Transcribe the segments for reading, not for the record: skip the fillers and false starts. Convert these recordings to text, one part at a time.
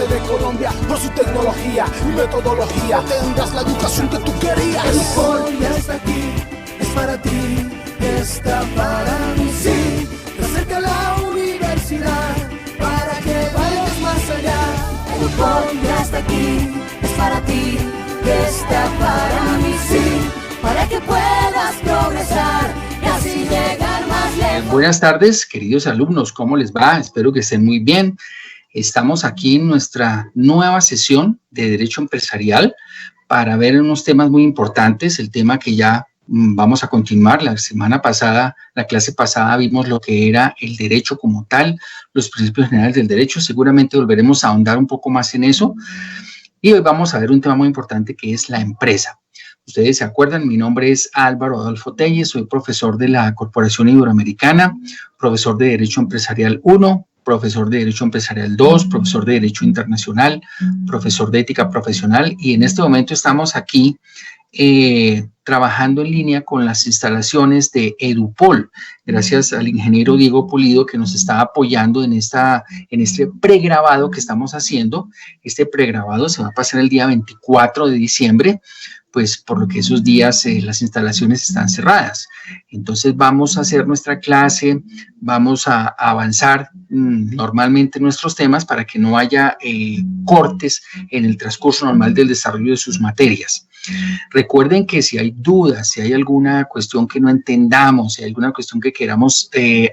parte de Colombia por su tecnología y metodología. Tendrás la educación que tú querías. EduPol ya está aquí, es para ti, está para mí. Sí, te acerca a la universidad para que vayas más allá. EduPol ya está aquí, es para ti, está para mí. Sí, para que puedas progresar y así llegar más lejos. Buenas tardes, queridos alumnos, ¿cómo les va? Espero que estén muy bien. Estamos aquí en nuestra nueva sesión de Derecho Empresarial para ver unos temas muy importantes, el tema que ya vamos a continuar. La semana pasada, la clase pasada, vimos lo que era el derecho como tal, los principios generales del derecho. Seguramente volveremos a ahondar un poco más en eso. Y hoy vamos a ver un tema muy importante que es la empresa. Ustedes se acuerdan, mi nombre es Álvaro Adolfo Telles, soy profesor de la Corporación Iberoamericana, profesor de Derecho Empresarial 1, profesor de Derecho Empresarial 2, profesor de Derecho Internacional, profesor de Ética Profesional, y en este momento estamos aquí trabajando en línea con las instalaciones de EduPol, gracias al ingeniero Diego Pulido que nos está apoyando en este pregrabado que estamos haciendo. Este pregrabado se va a pasar el día 24 de diciembre, pues por lo que esos días las instalaciones están cerradas. Entonces vamos a hacer nuestra clase, vamos a avanzar normalmente nuestros temas para que no haya cortes en el transcurso normal del desarrollo de sus materias. Recuerden que si hay dudas, si hay alguna cuestión que no entendamos, si hay alguna cuestión que queramos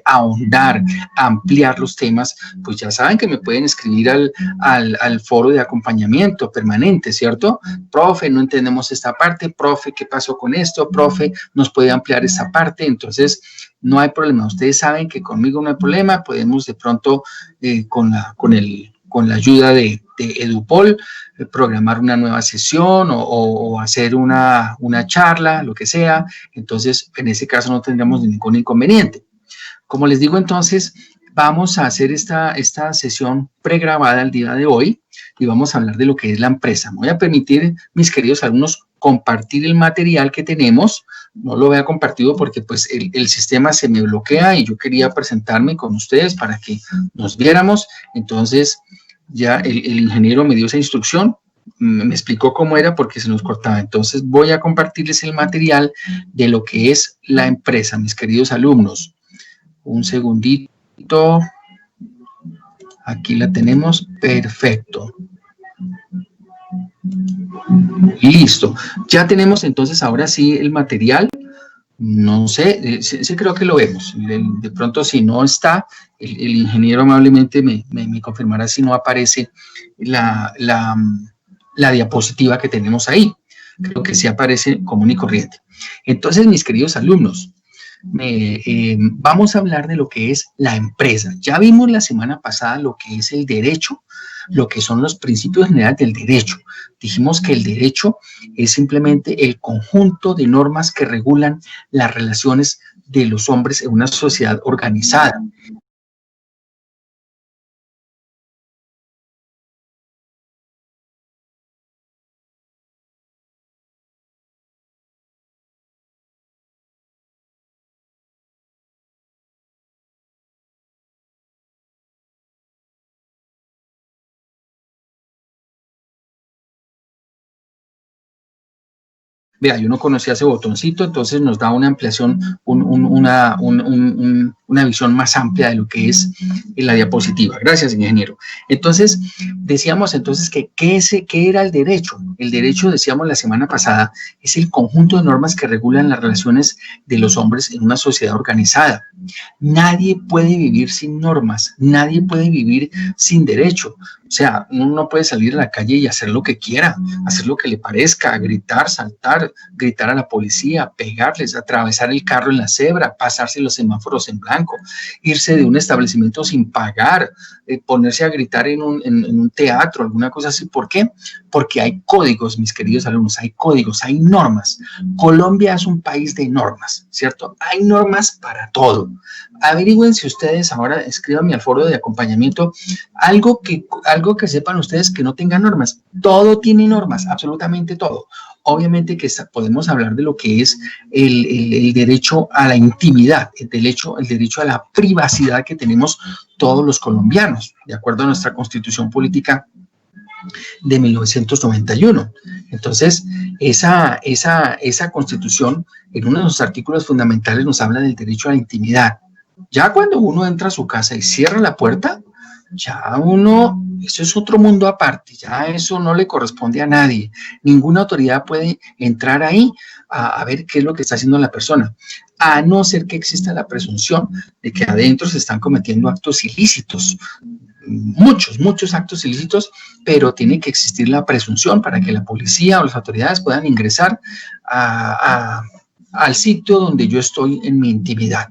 ahondar, ampliar los temas, pues ya saben que me pueden escribir al foro de acompañamiento permanente, ¿cierto? Profe, no entendemos esta parte, profe, ¿qué pasó con esto? Profe, ¿nos puede ampliar esta parte? Entonces, no hay problema. Ustedes saben que conmigo no hay problema, podemos de pronto con la ayuda de EduPol programar una nueva sesión o hacer una charla, lo que sea. Entonces, en ese caso no tendremos ningún inconveniente. Como les digo, entonces, vamos a hacer esta sesión pregrabada el día de hoy y vamos a hablar de lo que es la empresa. Me voy a permitir, mis queridos alumnos, compartir el material que tenemos. No lo había compartido porque pues el sistema se me bloquea y yo quería presentarme con ustedes para que nos viéramos. Entonces, ya el ingeniero me dio esa instrucción, me explicó cómo era porque se nos cortaba. Entonces voy a compartirles el material de lo que es la empresa, mis queridos alumnos. Un segundito. Aquí la tenemos. Perfecto. Listo. Ya tenemos entonces ahora sí el material. No sé, sí creo que lo vemos. De pronto, si no está, el ingeniero amablemente me confirmará si no aparece la diapositiva que tenemos ahí. Creo que sí aparece común y corriente. Entonces, mis queridos alumnos, vamos a hablar de lo que es la empresa. Ya vimos la semana pasada lo que es el derecho, lo que son los principios generales del derecho. Dijimos que el derecho es simplemente el conjunto de normas que regulan las relaciones de los hombres en una sociedad organizada. Vea, yo no conocía ese botoncito, entonces nos da una ampliación, una visión más amplia de lo que es la diapositiva. Gracias, ingeniero. Entonces, decíamos entonces que ¿qué era el derecho? El derecho, decíamos la semana pasada, es el conjunto de normas que regulan las relaciones de los hombres en una sociedad organizada. Nadie puede vivir sin normas, nadie puede vivir sin derecho. O sea, uno no puede salir a la calle y hacer lo que quiera, hacer lo que le parezca, gritar, saltar, gritar a la policía, pegarles, atravesar el carro en la cebra, pasarse los semáforos en blanco, irse de un establecimiento sin pagar, ponerse a gritar en un teatro, alguna cosa así. ¿Por qué? Porque hay códigos, mis queridos alumnos, hay códigos, hay normas. Colombia es un país de normas, ¿cierto? Hay normas para todo. Averigüen si ustedes ahora, escríbanme al foro de acompañamiento, algo que sepan ustedes que no tenga normas. Todo tiene normas, absolutamente todo. Obviamente que podemos hablar de lo que es el derecho a la intimidad, el derecho a la privacidad que tenemos todos los colombianos, de acuerdo a nuestra Constitución Política de 1991. Entonces, esa Constitución, en uno de los artículos fundamentales, nos habla del derecho a la intimidad. Ya cuando uno entra a su casa y cierra la puerta, ya uno, eso es otro mundo aparte, ya eso no le corresponde a nadie. Ninguna autoridad puede entrar ahí a ver qué es lo que está haciendo la persona, a no ser que exista la presunción de que adentro se están cometiendo actos ilícitos. Muchos actos ilícitos, pero tiene que existir la presunción para que la policía o las autoridades puedan ingresar al sitio donde yo estoy en mi intimidad.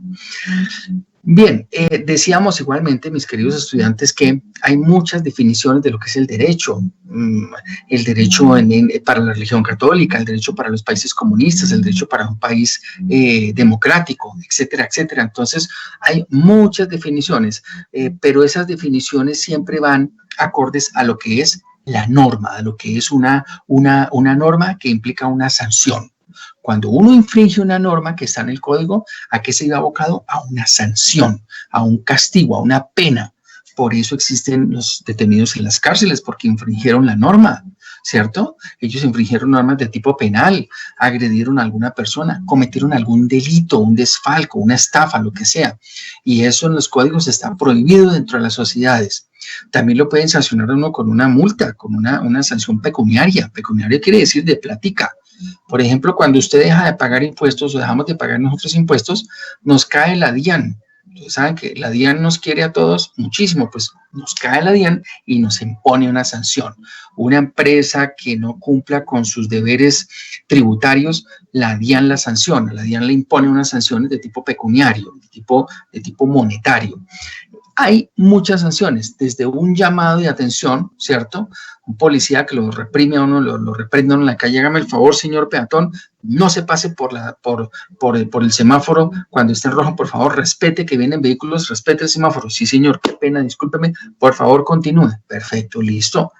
Bien, decíamos igualmente, mis queridos estudiantes, que hay muchas definiciones de lo que es el derecho para la religión católica, el derecho para los países comunistas, el derecho para un país democrático, etcétera, etcétera. Entonces, hay muchas definiciones, pero esas definiciones siempre van acordes a lo que es la norma, a lo que es una norma que implica una sanción. Cuando uno infringe una norma que está en el código, ¿a qué se iba abocado? A una sanción, a un castigo, a una pena. Por eso existen los detenidos en las cárceles, porque infringieron la norma, ¿cierto? Ellos infringieron normas de tipo penal, agredieron a alguna persona, cometieron algún delito, un desfalco, una estafa, lo que sea. Y eso en los códigos está prohibido dentro de las sociedades. También lo pueden sancionar a uno con una multa, con una sanción pecuniaria. Pecuniaria quiere decir de plática. Por ejemplo, cuando usted deja de pagar impuestos o dejamos de pagar nosotros impuestos, nos cae la DIAN. Ustedes saben que la DIAN nos quiere a todos muchísimo, pues nos cae la DIAN y nos impone una sanción. Una empresa que no cumpla con sus deberes tributarios, la DIAN la sanciona, la DIAN le impone unas sanciones de tipo pecuniario, de tipo monetario. Hay muchas sanciones, desde un llamado de atención, ¿cierto? Un policía que lo reprime a uno, lo reprende a uno en la calle, hágame el favor, señor peatón, no se pase por el semáforo cuando esté en rojo, por favor, respete que vienen vehículos, respete el semáforo. Sí, señor, qué pena, discúlpeme, por favor, continúe. Perfecto, listo.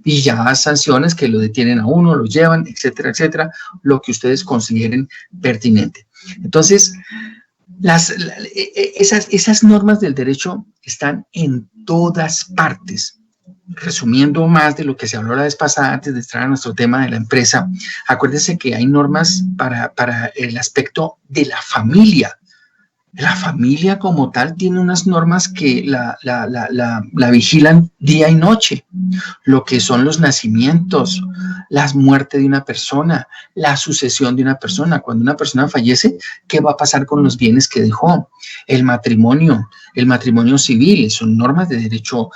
Y ya sanciones que lo detienen a uno, lo llevan, etcétera, etcétera, lo que ustedes consideren pertinente. Entonces, esas normas del derecho están en todas partes. Resumiendo más de lo que se habló la vez pasada antes de entrar a nuestro tema de la empresa, acuérdense que hay normas para el aspecto de la familia. La familia como tal tiene unas normas que la vigilan día y noche, lo que son los nacimientos, la muerte de una persona, la sucesión de una persona. Cuando una persona fallece, ¿qué va a pasar con los bienes que dejó? El matrimonio civil, son normas de derecho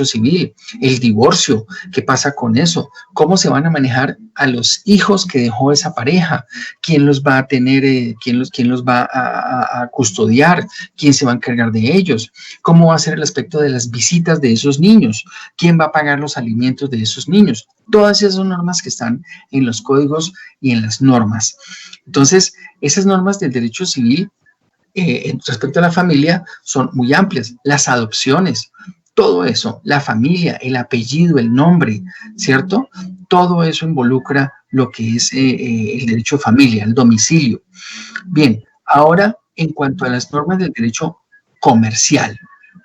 civil. El divorcio, ¿qué pasa con eso? ¿Cómo se van a manejar a los hijos que dejó esa pareja? ¿Quién los va a tener? ¿Quién los va a custodiar? ¿Quién se va a encargar de ellos? ¿Cómo va a ser el aspecto de las visitas de esos niños? ¿Quién va a pagar los alimentos de esos niños? Todas esas son normas que están en los códigos y en las normas. Entonces, esas normas del derecho civil respecto a la familia son muy amplias. Las adopciones, todo eso, la familia, el apellido, el nombre, ¿cierto? Todo eso involucra lo que es el derecho de familia, el domicilio. Bien, ahora en cuanto a las normas del derecho comercial,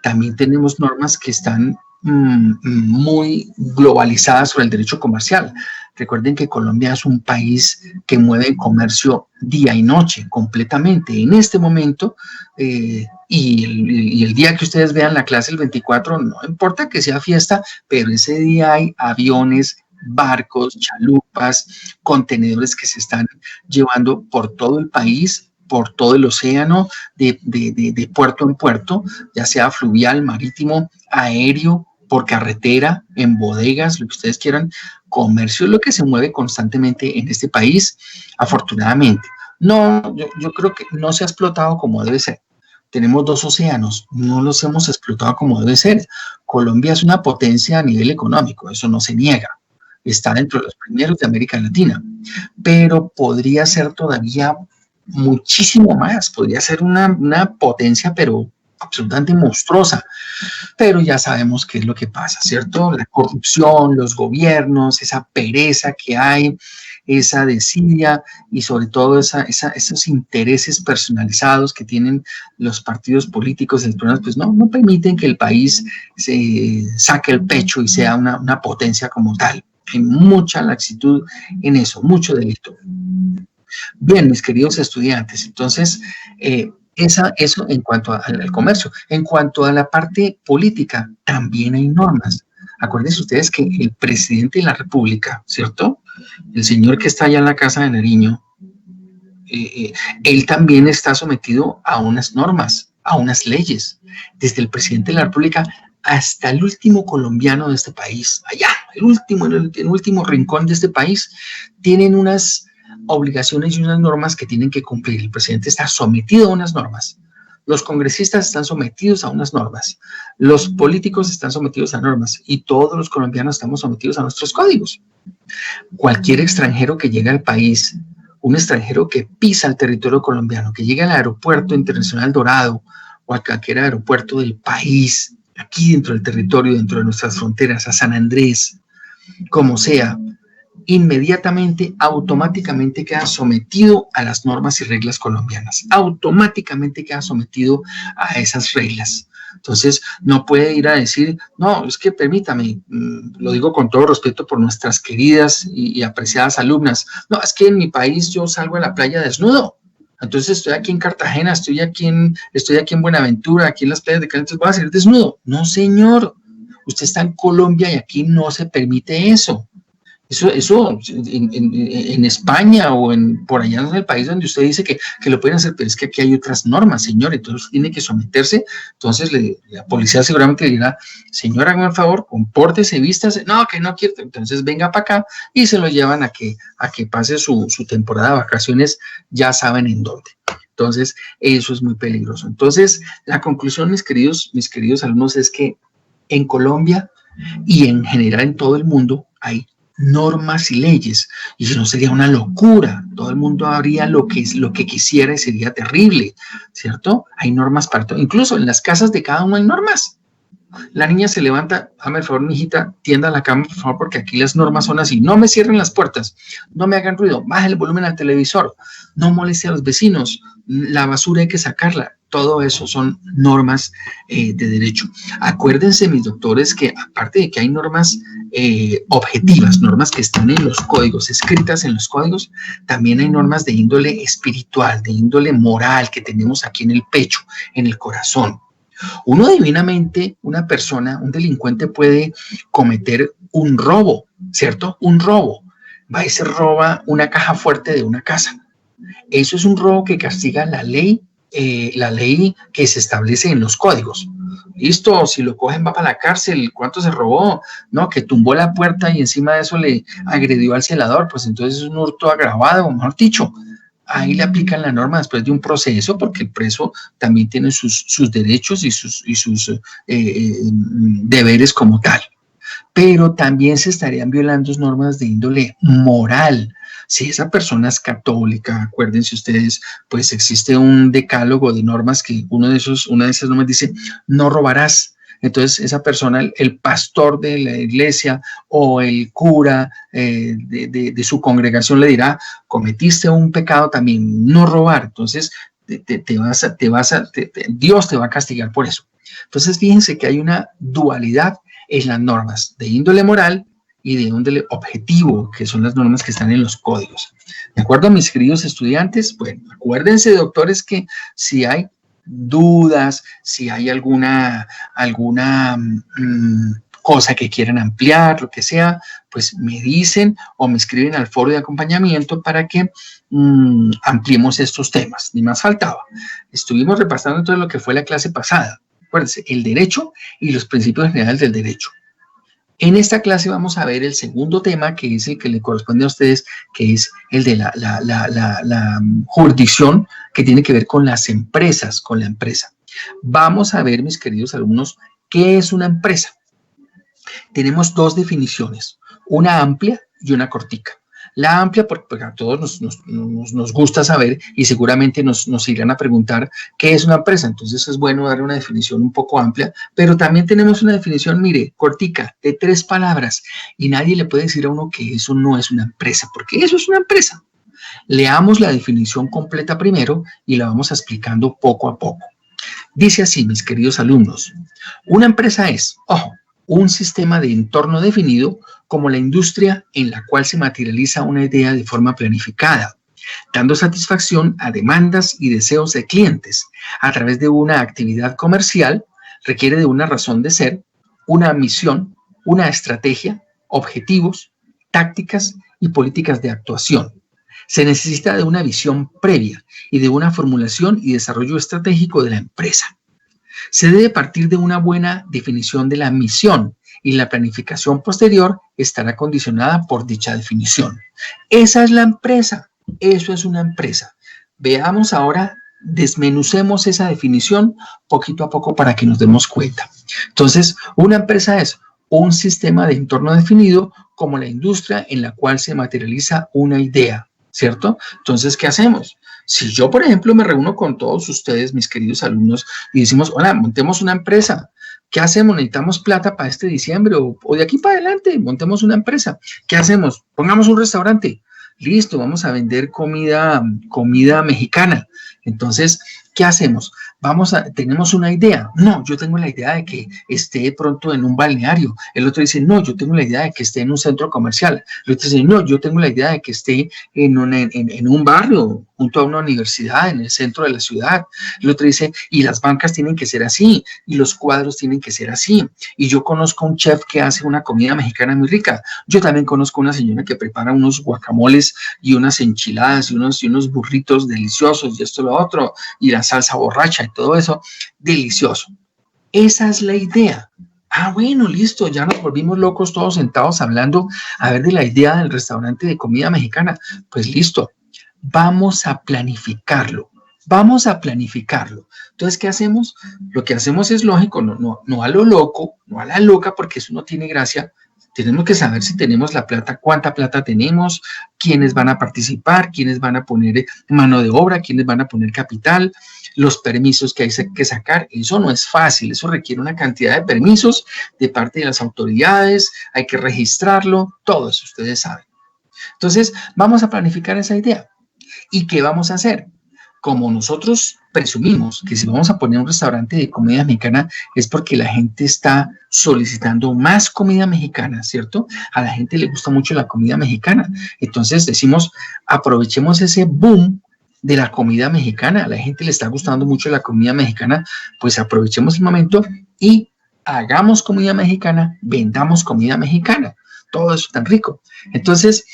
también tenemos normas que están muy globalizadas sobre el derecho comercial. Recuerden que Colombia es un país que mueve comercio día y noche completamente. En este momento, y el día que ustedes vean la clase, el 24, no importa que sea fiesta, pero ese día hay aviones, barcos, chalupas, contenedores que se están llevando por todo el país, por todo el océano, de puerto en puerto, ya sea fluvial, marítimo, aéreo, por carretera, en bodegas, lo que ustedes quieran. Comercio es lo que se mueve constantemente en este país, afortunadamente. No, yo creo que no se ha explotado como debe ser. Tenemos 2 océanos, no los hemos explotado como debe ser. Colombia es una potencia a nivel económico, eso no se niega. Está dentro de los primeros de América Latina, pero podría ser todavía muchísimo más, podría ser una potencia, pero absolutamente monstruosa, pero ya sabemos qué es lo que pasa, ¿cierto? La corrupción, los gobiernos, esa pereza que hay, esa desidia y sobre todo esos intereses personalizados que tienen los partidos políticos electorales, pues no permiten que el país se saque el pecho y sea una potencia como tal. Hay mucha laxitud en eso, mucho delito. Bien, mis queridos estudiantes, entonces, eso en cuanto al comercio. En cuanto a la parte política, también hay normas. Acuérdense ustedes que el presidente de la República, ¿cierto? El señor que está allá en la Casa de Nariño, él también está sometido a unas normas, a unas leyes. Desde el presidente de la República hasta el último colombiano de este país, allá, el último rincón de este país, tienen unas obligaciones y unas normas que tienen que cumplir. El presidente está sometido a unas normas. Los congresistas están sometidos a unas normas. Los políticos están sometidos a normas y todos los colombianos estamos sometidos a nuestros códigos. Cualquier extranjero que llegue al país, un extranjero que pisa el territorio colombiano, que llegue al aeropuerto internacional Dorado o a cualquier aeropuerto del país, aquí dentro del territorio, dentro de nuestras fronteras, a San Andrés, como sea, inmediatamente, automáticamente queda sometido a las normas y reglas colombianas. Automáticamente queda sometido a esas reglas. Entonces, no puede ir a decir, no, es que permítame, lo digo con todo respeto por nuestras queridas y apreciadas alumnas, no, es que en mi país yo salgo a la playa desnudo. Entonces estoy aquí en Cartagena, estoy aquí en Buenaventura, aquí en las playas de Cali, entonces voy a salir desnudo. No, señor, usted está en Colombia y aquí no se permite eso. Eso en España o por allá en el país donde usted dice que lo pueden hacer, pero es que aquí hay otras normas, señor, entonces tiene que someterse. Entonces la policía seguramente le dirá, señor, hágame el favor, compórtese, vístase, no, que no quiere, entonces venga para acá y se lo llevan a que pase su temporada de vacaciones, ya saben en dónde. Entonces, eso es muy peligroso. Entonces, la conclusión, mis queridos alumnos, es que en Colombia y en general en todo el mundo hay normas y leyes, y eso no sería una locura, todo el mundo haría lo que quisiera y sería terrible, ¿cierto? Hay normas para todo, incluso en las casas de cada uno hay normas. La niña se levanta, hazme el favor, mijita, tienda la cama, por favor, porque aquí las normas son así, no me cierren las puertas, no me hagan ruido, baje el volumen al televisor, no moleste a los vecinos, la basura hay que sacarla. Todo eso son normas de derecho. Acuérdense, mis doctores, que aparte de que hay normas objetivas, normas que están en los códigos, escritas en los códigos, también hay normas de índole espiritual, de índole moral que tenemos aquí en el pecho, en el corazón. Uno divinamente, una persona, un delincuente puede cometer un robo, ¿cierto? Un robo. Va y se roba una caja fuerte de una casa. Eso es un robo que castiga la ley que se establece en los códigos. Listo, si lo cogen va para la cárcel. ¿Cuánto se robó? No, que tumbó la puerta y encima de eso le agredió al celador, pues entonces es un hurto agravado, mejor dicho. Ahí le aplican la norma después de un proceso, porque el preso también tiene sus derechos y sus deberes como tal. Pero también se estarían violando normas de índole moral. Si esa persona es católica, acuérdense ustedes, pues existe un decálogo de normas que una de esas normas dice, no robarás. Entonces esa persona, el pastor de la iglesia o el cura de su congregación le dirá, cometiste un pecado también, no robar. Entonces Dios te va a castigar por eso. Entonces fíjense que hay una dualidad en las normas de índole moral y de índole objetivo, que son las normas que están en los códigos. ¿De acuerdo, mis queridos estudiantes? Bueno, acuérdense, doctores, que si hay dudas, si hay alguna cosa que quieran ampliar, lo que sea, pues me dicen o me escriben al foro de acompañamiento para que ampliemos estos temas. Ni más faltaba. Estuvimos repasando todo lo que fue la clase pasada. Acuérdense, el derecho y los principios generales del derecho. En esta clase vamos a ver el segundo tema, que es el que le corresponde a ustedes, que es el de la jurisdicción, que tiene que ver con las empresas, con la empresa. Vamos a ver, mis queridos alumnos, qué es una empresa. Tenemos dos definiciones, una amplia y una cortica. La amplia, porque a todos nos gusta saber y seguramente nos irán a preguntar qué es una empresa. Entonces es bueno darle una definición un poco amplia, pero también tenemos una definición, mire, cortica, de 3 palabras. Y nadie le puede decir a uno que eso no es una empresa, porque eso es una empresa. Leamos la definición completa primero y la vamos explicando poco a poco. Dice así, mis queridos alumnos, una empresa es, ojo, un sistema de entorno definido como la industria en la cual se materializa una idea de forma planificada, dando satisfacción a demandas y deseos de clientes a través de una actividad comercial, requiere de una razón de ser, una misión, una estrategia, objetivos, tácticas y políticas de actuación. Se necesita de una visión previa y de una formulación y desarrollo estratégico de la empresa. Se debe partir de una buena definición de la misión y la planificación posterior estará condicionada por dicha definición. Esa es la empresa, eso es una empresa. Veamos ahora, desmenucemos esa definición poquito a poco para que nos demos cuenta. Entonces, una empresa es un sistema de entorno definido como la industria en la cual se materializa una idea, ¿cierto? Entonces, ¿qué hacemos? Si yo, por ejemplo, me reúno con todos ustedes, mis queridos alumnos, y decimos, hola, montemos una empresa. ¿Qué hacemos? Necesitamos plata para este diciembre o de aquí para adelante, montemos una empresa. ¿Qué hacemos? Pongamos un restaurante. Listo, vamos a vender comida mexicana. Entonces, ¿qué hacemos? Tenemos una idea. No, yo tengo la idea de que esté pronto en un balneario. El otro dice, no, yo tengo la idea de que esté en un centro comercial. El otro dice, no, yo tengo la idea de que esté en un barrio, junto a una universidad, en el centro de la ciudad. El otro dice, y las bancas tienen que ser así, y los cuadros tienen que ser así. Y yo conozco un chef que hace una comida mexicana muy rica. Yo también conozco una señora que prepara unos guacamoles y unas enchiladas y unos burritos deliciosos y esto y lo otro, y la salsa borracha y todo eso, delicioso. Esa es la idea. Ah, bueno, listo, ya nos volvimos locos todos sentados hablando a ver de la idea del restaurante de comida mexicana. Pues listo, vamos a planificarlo. Vamos a planificarlo. Entonces, ¿qué hacemos? Lo que hacemos es lógico, no a lo loco, no a la loca, porque eso no tiene gracia. Tenemos que saber si tenemos la plata, cuánta plata tenemos, quiénes van a participar, quiénes van a poner mano de obra, quiénes van a poner capital, los permisos que hay que sacar. Eso no es fácil, eso requiere una cantidad de permisos de parte de las autoridades, hay que registrarlo, todo eso ustedes saben. Entonces, vamos a planificar esa idea. ¿Y qué vamos a hacer? Como nosotros presumimos que si vamos a poner un restaurante de comida mexicana es porque la gente está solicitando más comida mexicana, ¿cierto? A la gente le gusta mucho la comida mexicana. Entonces decimos, aprovechemos ese boom de la comida mexicana. A la gente le está gustando mucho la comida mexicana, pues aprovechemos el momento y hagamos comida mexicana, vendamos comida mexicana. Todo eso tan rico. Entonces,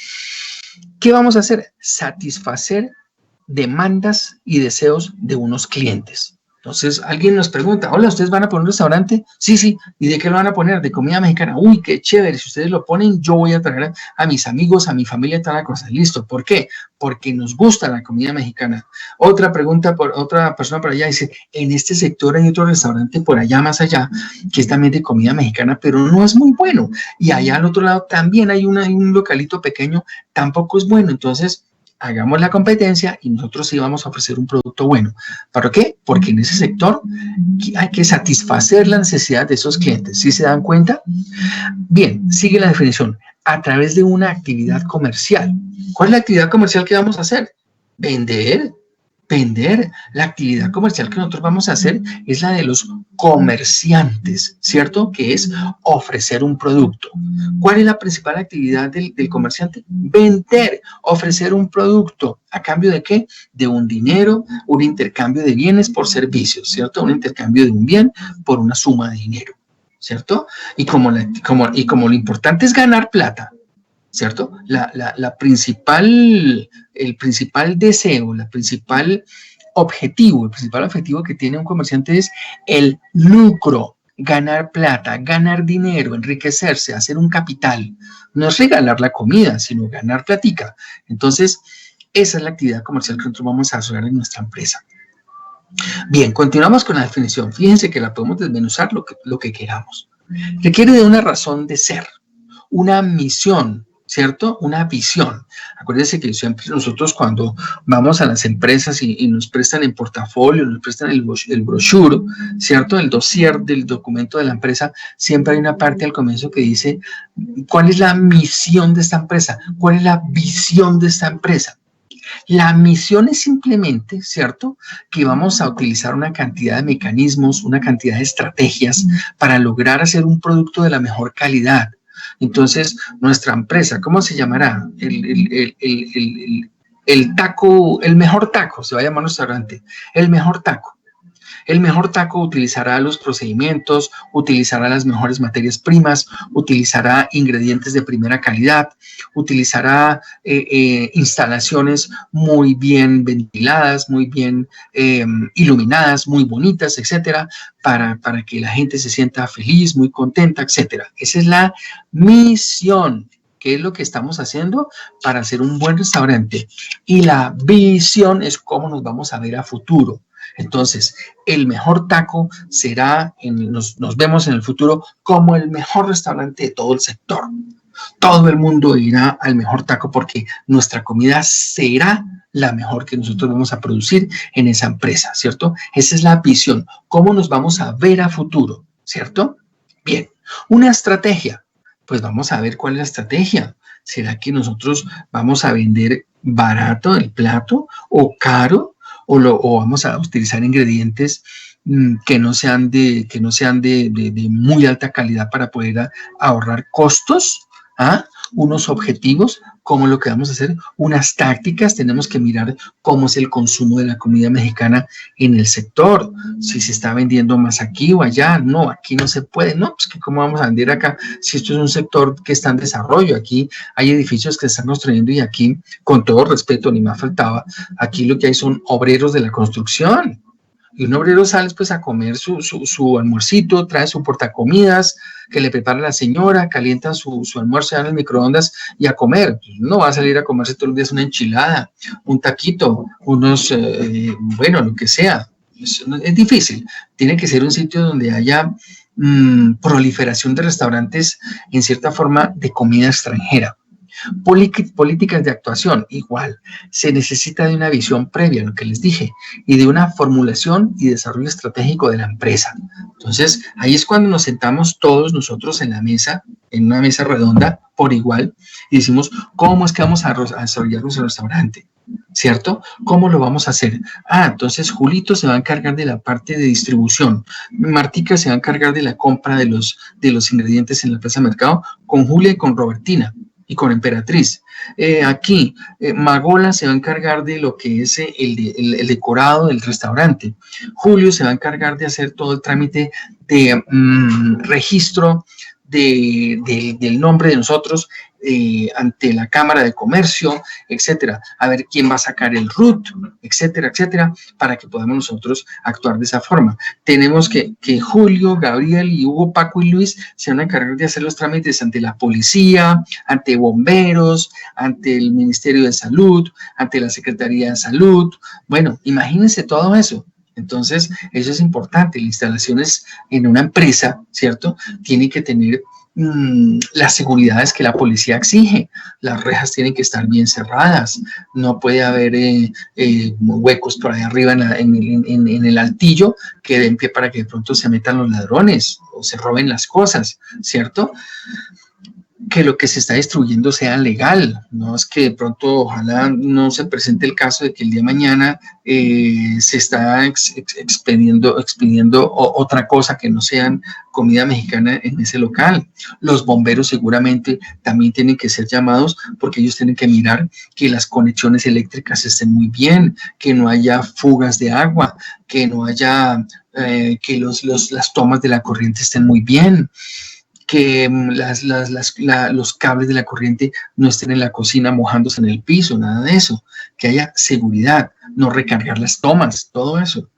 ¿qué vamos a hacer? Satisfacer demandas y deseos de unos clientes. Entonces, alguien nos pregunta, hola, ¿ustedes van a poner un restaurante? Sí, sí. ¿Y de qué lo van a poner? De comida mexicana. Uy, qué chévere. Si ustedes lo ponen, yo voy a traer a mis amigos, a mi familia, toda la cosa. Listo. ¿Por qué? Porque nos gusta la comida mexicana. Otra pregunta por otra persona por allá dice, en este sector hay otro restaurante por allá más allá, que es también de comida mexicana, pero no es muy bueno. Y allá al otro lado también hay un localito pequeño, tampoco es bueno. Entonces, hagamos la competencia y nosotros sí vamos a ofrecer un producto bueno. ¿Para qué? Porque en ese sector hay que satisfacer la necesidad de esos clientes. ¿Sí se dan cuenta? Bien, sigue la definición. A través de una actividad comercial. ¿Cuál es la actividad comercial que vamos a hacer? Vender. La actividad comercial que nosotros vamos a hacer es la de los comerciantes, ¿cierto? Que es ofrecer un producto. ¿Cuál es la principal actividad del comerciante? Vender, ofrecer un producto. ¿A cambio de qué? De un dinero, un intercambio de bienes por servicios, ¿cierto? Un intercambio de un bien por una suma de dinero, ¿cierto? Y como lo importante es ganar plata, ¿cierto? El principal deseo, el principal objetivo que tiene un comerciante es el lucro, ganar plata, ganar dinero, enriquecerse, hacer un capital. No es regalar la comida, sino ganar platica. Entonces, esa es la actividad comercial que nosotros vamos a desarrollar en nuestra empresa. Bien, continuamos con la definición. Fíjense que la podemos desmenuzar lo que queramos. Requiere de una razón de ser, una misión, ¿cierto? Una visión. Acuérdense que siempre nosotros cuando vamos a las empresas y nos prestan en portafolio, nos prestan el brochure, ¿cierto? El dossier del documento de la empresa, siempre hay una parte al comienzo que dice cuál es la misión de esta empresa, cuál es la visión de esta empresa. La misión es simplemente, ¿cierto?, que vamos a utilizar una cantidad de mecanismos, una cantidad de estrategias para lograr hacer un producto de la mejor calidad. Entonces, nuestra empresa, ¿cómo se llamará? El taco, el mejor taco, se va a llamar nuestro restaurante, el mejor taco. El mejor taco utilizará los procedimientos, utilizará las mejores materias primas, utilizará ingredientes de primera calidad, utilizará instalaciones muy bien ventiladas, muy bien iluminadas, muy bonitas, etcétera, para que la gente se sienta feliz, muy contenta, etcétera. Esa es la misión. ¿Qué es lo que estamos haciendo para hacer un buen restaurante? Y la visión es cómo nos vamos a ver a futuro. Entonces, el mejor taco será, nos vemos en el futuro como el mejor restaurante de todo el sector. Todo el mundo irá al mejor taco porque nuestra comida será la mejor que nosotros vamos a producir en esa empresa, ¿cierto? Esa es la visión, cómo nos vamos a ver a futuro, ¿cierto? Bien, una estrategia, pues vamos a ver cuál es la estrategia. ¿Será que nosotros vamos a vender barato el plato o caro? O vamos a utilizar ingredientes que no sean de muy alta calidad para poder ahorrar costos, unos objetivos, como lo que vamos a hacer, unas tácticas. Tenemos que mirar cómo es el consumo de la comida mexicana en el sector, si se está vendiendo más aquí o allá. No, aquí no se puede, no, pues que cómo vamos a vender acá si esto es un sector que está en desarrollo. Aquí hay edificios que se están construyendo y aquí, con todo respeto, ni más faltaba, aquí lo que hay son obreros de la construcción. Y un obrero sale pues a comer su almuercito, trae su portacomidas que le prepara la señora, calienta su almuerzo en el microondas y a comer. No va a salir a comerse todos los días una enchilada, un taquito, bueno, lo que sea. Es difícil. Tiene que ser un sitio donde haya proliferación de restaurantes, en cierta forma, de comida extranjera. Políticas de actuación, igual, se necesita de una visión previa, lo que les dije, y de una formulación y desarrollo estratégico de la empresa. Entonces, ahí es cuando nos sentamos todos nosotros en la mesa, en una mesa redonda, por igual, y decimos, ¿cómo es que vamos a desarrollar nuestro restaurante? ¿Cierto? ¿Cómo lo vamos a hacer? Entonces Julito se va a encargar de la parte de distribución, Martica se va a encargar de la compra de los ingredientes en la plaza de mercado, con Julia y con Robertina y con Emperatriz. Magola se va a encargar de lo que es el decorado del restaurante. Julio se va a encargar de hacer todo el trámite de registro del nombre de nosotros ante la Cámara de Comercio, etcétera, a ver quién va a sacar el RUT, etcétera, etcétera, para que podamos nosotros actuar de esa forma. Tenemos que Julio, Gabriel y Hugo, Paco y Luis se van a encargar de hacer los trámites ante la policía, ante bomberos, ante el Ministerio de Salud, ante la Secretaría de Salud. Bueno, imagínense todo eso. Entonces, eso es importante. Las instalaciones en una empresa, ¿cierto?, tienen que tener las seguridades que la policía exige. Las rejas tienen que estar bien cerradas. No puede haber huecos por ahí arriba en el altillo que den pie para que de pronto se metan los ladrones o se roben las cosas, ¿cierto? Que lo que se está destruyendo sea legal, no es que de pronto ojalá no se presente el caso de que el día de mañana se está expidiendo otra cosa que no sean comida mexicana en ese local. Los bomberos seguramente también tienen que ser llamados porque ellos tienen que mirar que las conexiones eléctricas estén muy bien, que no haya fugas de agua, que no haya que las tomas de la corriente estén muy bien, que los cables de la corriente no estén en la cocina mojándose en el piso, nada de eso, que haya seguridad, no recargar las tomas, todo eso.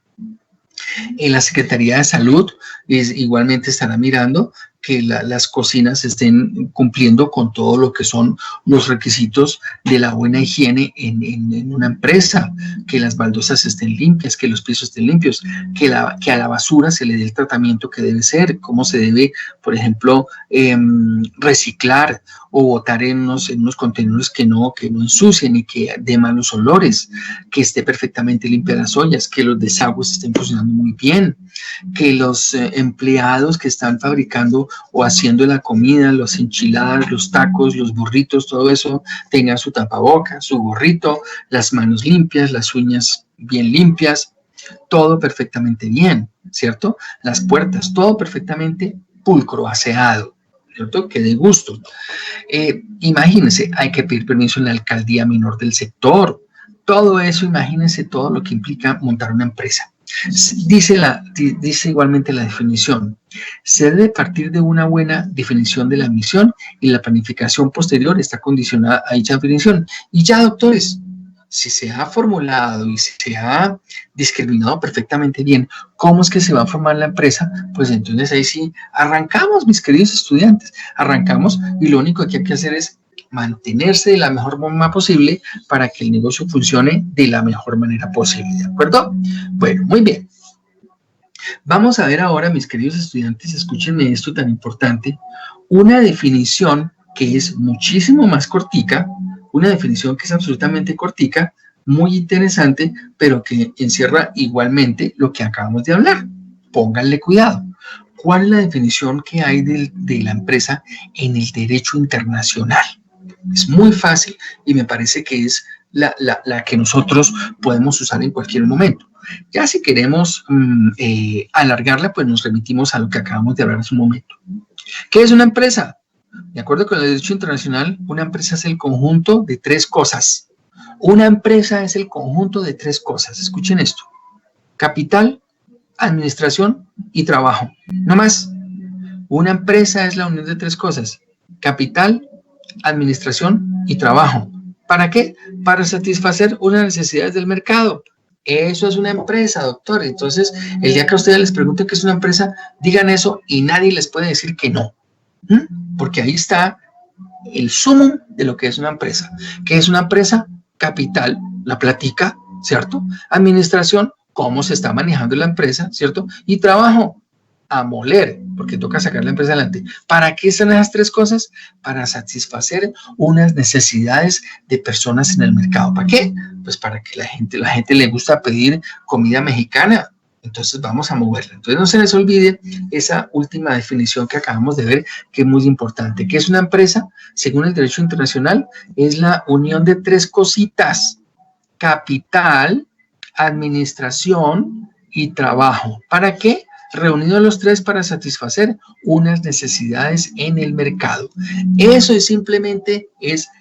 En la Secretaría de Salud igualmente estará mirando que las cocinas estén cumpliendo con todo lo que son los requisitos de la buena higiene en una empresa, que las baldosas estén limpias, que los pisos estén limpios, que a la basura se le dé el tratamiento que debe ser, cómo se debe, por ejemplo, reciclar o botar en unos contenedores que no ensucien y que dé malos olores, que esté perfectamente limpia las ollas, que los desagües estén funcionando muy bien, que los empleados que están fabricando o haciendo la comida, las enchiladas, los tacos, los burritos, todo eso, tengan su tapabocas, su gorrito, las manos limpias, las uñas bien limpias, todo perfectamente bien, ¿cierto? Las puertas, todo perfectamente pulcro, aseado, ¿cierto? Que de gusto. Imagínense, hay que pedir permiso en la alcaldía menor del sector. Todo eso, imagínense todo lo que implica montar una empresa. Dice igualmente la definición, se debe partir de una buena definición de la misión y la planificación posterior está condicionada a dicha definición. Y ya, doctores, si se ha formulado y se ha discriminado perfectamente bien cómo es que se va a formar la empresa, pues entonces ahí sí arrancamos, mis queridos estudiantes, arrancamos y lo único que hay que hacer es mantenerse de la mejor forma posible para que el negocio funcione de la mejor manera posible, ¿de acuerdo? Bueno, muy bien. Vamos a ver ahora, mis queridos estudiantes, escúchenme esto tan importante, una definición que es muchísimo más cortica, una definición que es absolutamente cortica, muy interesante, pero que encierra igualmente lo que acabamos de hablar. Pónganle cuidado. ¿Cuál es la definición que hay de la empresa en el derecho internacional? Es muy fácil y me parece que es la que nosotros podemos usar en cualquier momento. Ya si queremos alargarla, pues nos remitimos a lo que acabamos de hablar hace un momento. ¿Qué es una empresa? De acuerdo con el derecho internacional, una empresa es el conjunto de tres cosas. Una empresa es el conjunto de tres cosas. Escuchen esto. Capital, administración y trabajo. No más. Una empresa es la unión de tres cosas. Capital, administración y trabajo. ¿Para qué? Para satisfacer unas necesidades del mercado. Eso es una empresa, doctor. Entonces, el día que a ustedes les pregunten qué es una empresa, digan eso y nadie les puede decir que no. Porque ahí está el sumo de lo que es una empresa. ¿Qué es una empresa? Capital, la platica, ¿cierto? Administración, cómo se está manejando la empresa, ¿cierto? Y trabajo, a moler, porque toca sacar la empresa adelante. ¿Para qué están esas tres cosas? Para satisfacer unas necesidades de personas en el mercado. ¿Para qué? Pues para que la gente le gusta pedir comida mexicana. Entonces vamos a moverla. Entonces no se les olvide esa última definición que acabamos de ver, que es muy importante. ¿Qué es una empresa? Según el derecho internacional, es la unión de tres cositas: capital, administración y trabajo. ¿Para qué? Reunidos los tres para satisfacer unas necesidades en el mercado. Eso es simplemente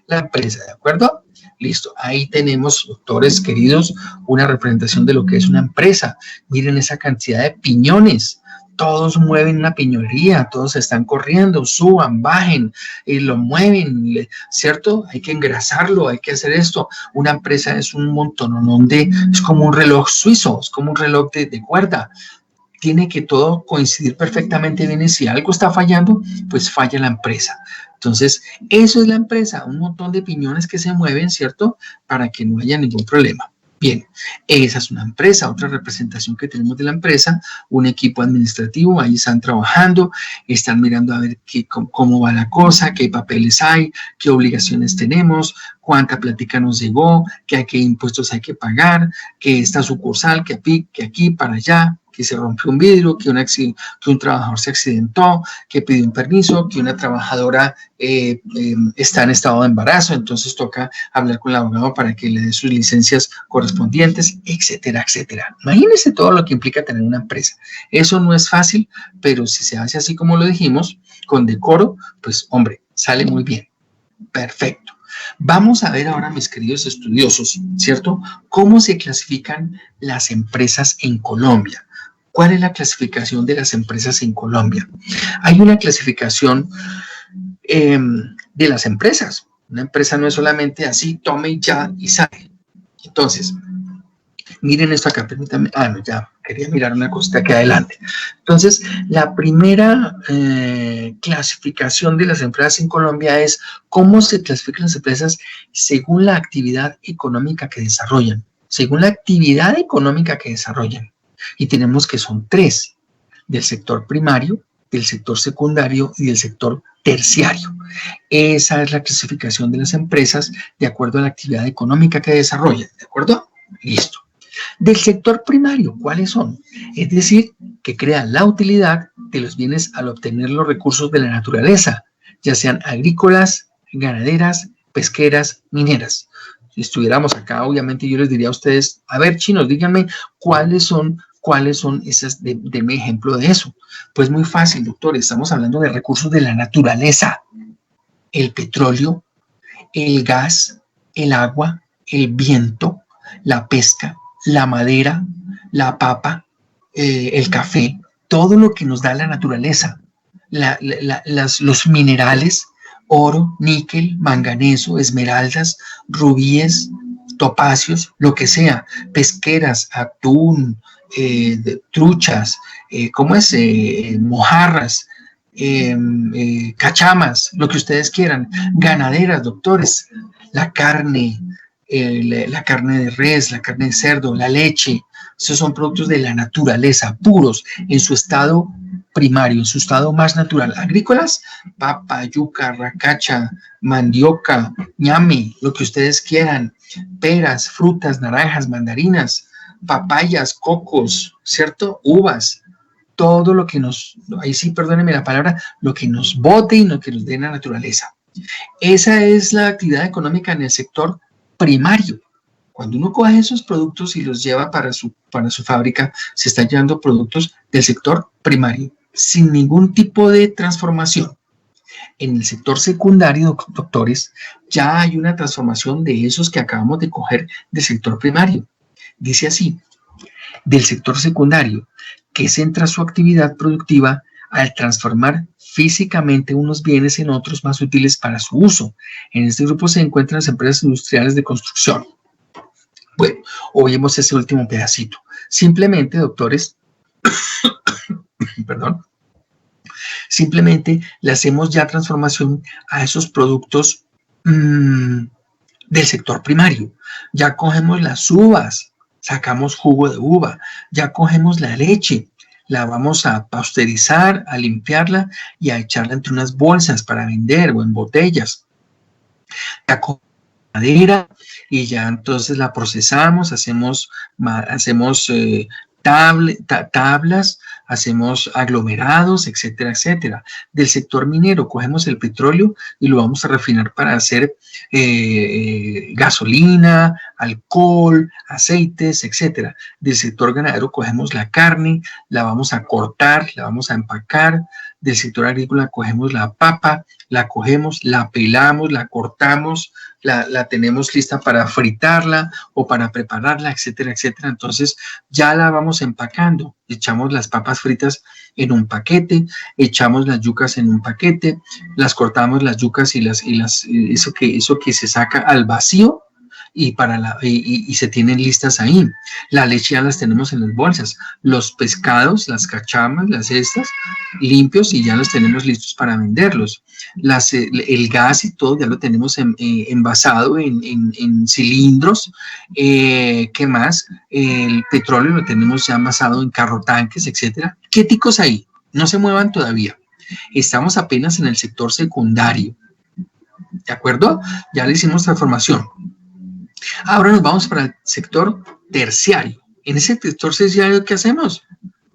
la empresa, ¿de acuerdo? Listo, ahí tenemos, doctores queridos, una representación de lo que es una empresa. Miren esa cantidad de piñones. Todos mueven una piñonería, todos están corriendo, suban, bajen, lo mueven, ¿cierto? Hay que engrasarlo, hay que hacer esto. Una empresa es un montonón es como un reloj suizo, es como un reloj de cuerda. Tiene que todo coincidir perfectamente bien y si algo está fallando, pues falla la empresa. Entonces, eso es la empresa, un montón de piñones que se mueven, ¿cierto? Para que no haya ningún problema. Bien, esa es una empresa, otra representación que tenemos de la empresa, un equipo administrativo, ahí están trabajando, están mirando a ver cómo va la cosa, qué papeles hay, qué obligaciones tenemos, cuánta plática nos llegó, qué impuestos hay que pagar, que esta sucursal, que aquí, para allá, que se rompió un vidrio, que un trabajador se accidentó, que pidió un permiso, que una trabajadora está en estado de embarazo, entonces toca hablar con el abogado para que le dé sus licencias correspondientes, etcétera, etcétera. Imagínense todo lo que implica tener una empresa. Eso no es fácil, pero si se hace así como lo dijimos, con decoro, pues hombre, sale muy bien. Perfecto. Vamos a ver ahora, mis queridos estudiosos, ¿cierto? ¿Cómo se clasifican las empresas en Colombia? ¿Cuál es la clasificación de las empresas en Colombia? Hay una clasificación de las empresas. Una empresa no es solamente así, tome y ya y sale. Entonces, Miren esto acá, permítanme. No, ya quería mirar una cosita aquí adelante. Entonces, la primera clasificación de las empresas en Colombia es cómo se clasifican las empresas según la actividad económica que desarrollan. Según la actividad económica que desarrollan. Y tenemos que son 3, del sector primario, del sector secundario y del sector terciario. Esa es la clasificación de las empresas de acuerdo a la actividad económica que desarrollan, ¿de acuerdo? Listo. Del sector primario, ¿cuáles son? Es decir, que crean la utilidad de los bienes al obtener los recursos de la naturaleza, ya sean agrícolas, ganaderas, pesqueras, mineras. Si estuviéramos acá, obviamente yo les diría a ustedes, a ver, chinos, díganme cuáles son esas, denme ejemplo de eso. Pues muy fácil, doctor, estamos hablando de recursos de la naturaleza, el petróleo, el gas, el agua, el viento, la pesca, la madera, la papa, el café, todo lo que nos da la naturaleza, los minerales, oro, níquel, manganeso, esmeraldas, rubíes, topacios, lo que sea, pesqueras, atún, truchas, mojarras, cachamas, lo que ustedes quieran, ganaderas, doctores, la carne, la carne de res, la carne de cerdo, la leche, esos son productos de la naturaleza, puros, en su estado primario, en su estado más natural. Agrícolas, papa, yuca, racacha, mandioca, ñame, lo que ustedes quieran, peras, frutas, naranjas, mandarinas, papayas, cocos, ¿cierto? Uvas, todo lo que ahí sí, perdónenme la palabra, lo que nos bote y lo que nos dé la naturaleza. Esa es la actividad económica en el sector primario. Cuando uno coge esos productos y los lleva para su fábrica, se están llevando productos del sector primario, sin ningún tipo de transformación. En el sector secundario, doctores, ya hay una transformación de esos que acabamos de coger del sector primario. Dice así, del sector secundario, que centra su actividad productiva al transformar físicamente unos bienes en otros más útiles para su uso. En este grupo se encuentran las empresas industriales de construcción. Bueno, oímos ese último pedacito. Simplemente, doctores, perdón, simplemente le hacemos ya transformación a esos productos del sector primario. Ya cogemos las uvas, sacamos jugo de uva, ya cogemos la leche, la vamos a pasteurizar, a limpiarla y a echarla entre unas bolsas para vender o en botellas. Ya cogemos madera y ya entonces la procesamos, hacemos tablas, hacemos aglomerados, etcétera, etcétera. Del sector minero cogemos el petróleo y lo vamos a refinar para hacer gasolina, alcohol, aceites, etcétera. Del sector ganadero cogemos la carne, la vamos a cortar, la vamos a empacar. Del sector agrícola cogemos la papa, la cogemos, la pelamos, la cortamos, la tenemos lista para fritarla o para prepararla, etcétera, etcétera. Entonces ya la vamos empacando, echamos las papas fritas en un paquete, echamos las yucas en un paquete, las cortamos las yucas y eso que se saca al vacío y se tienen listas ahí. La leche ya las tenemos en las bolsas, los pescados, las cachamas, las estas, limpios y ya los tenemos listos para venderlos. El gas y todo ya lo tenemos envasado en cilindros. ¿Qué más? El petróleo lo tenemos ya envasado en carrotanques, etcétera. ¿Qué ticos hay? No se muevan todavía. Estamos apenas en el sector secundario. ¿De acuerdo? Ya le hicimos transformación. Ahora nos vamos para el sector terciario. En ese sector terciario, ¿qué hacemos?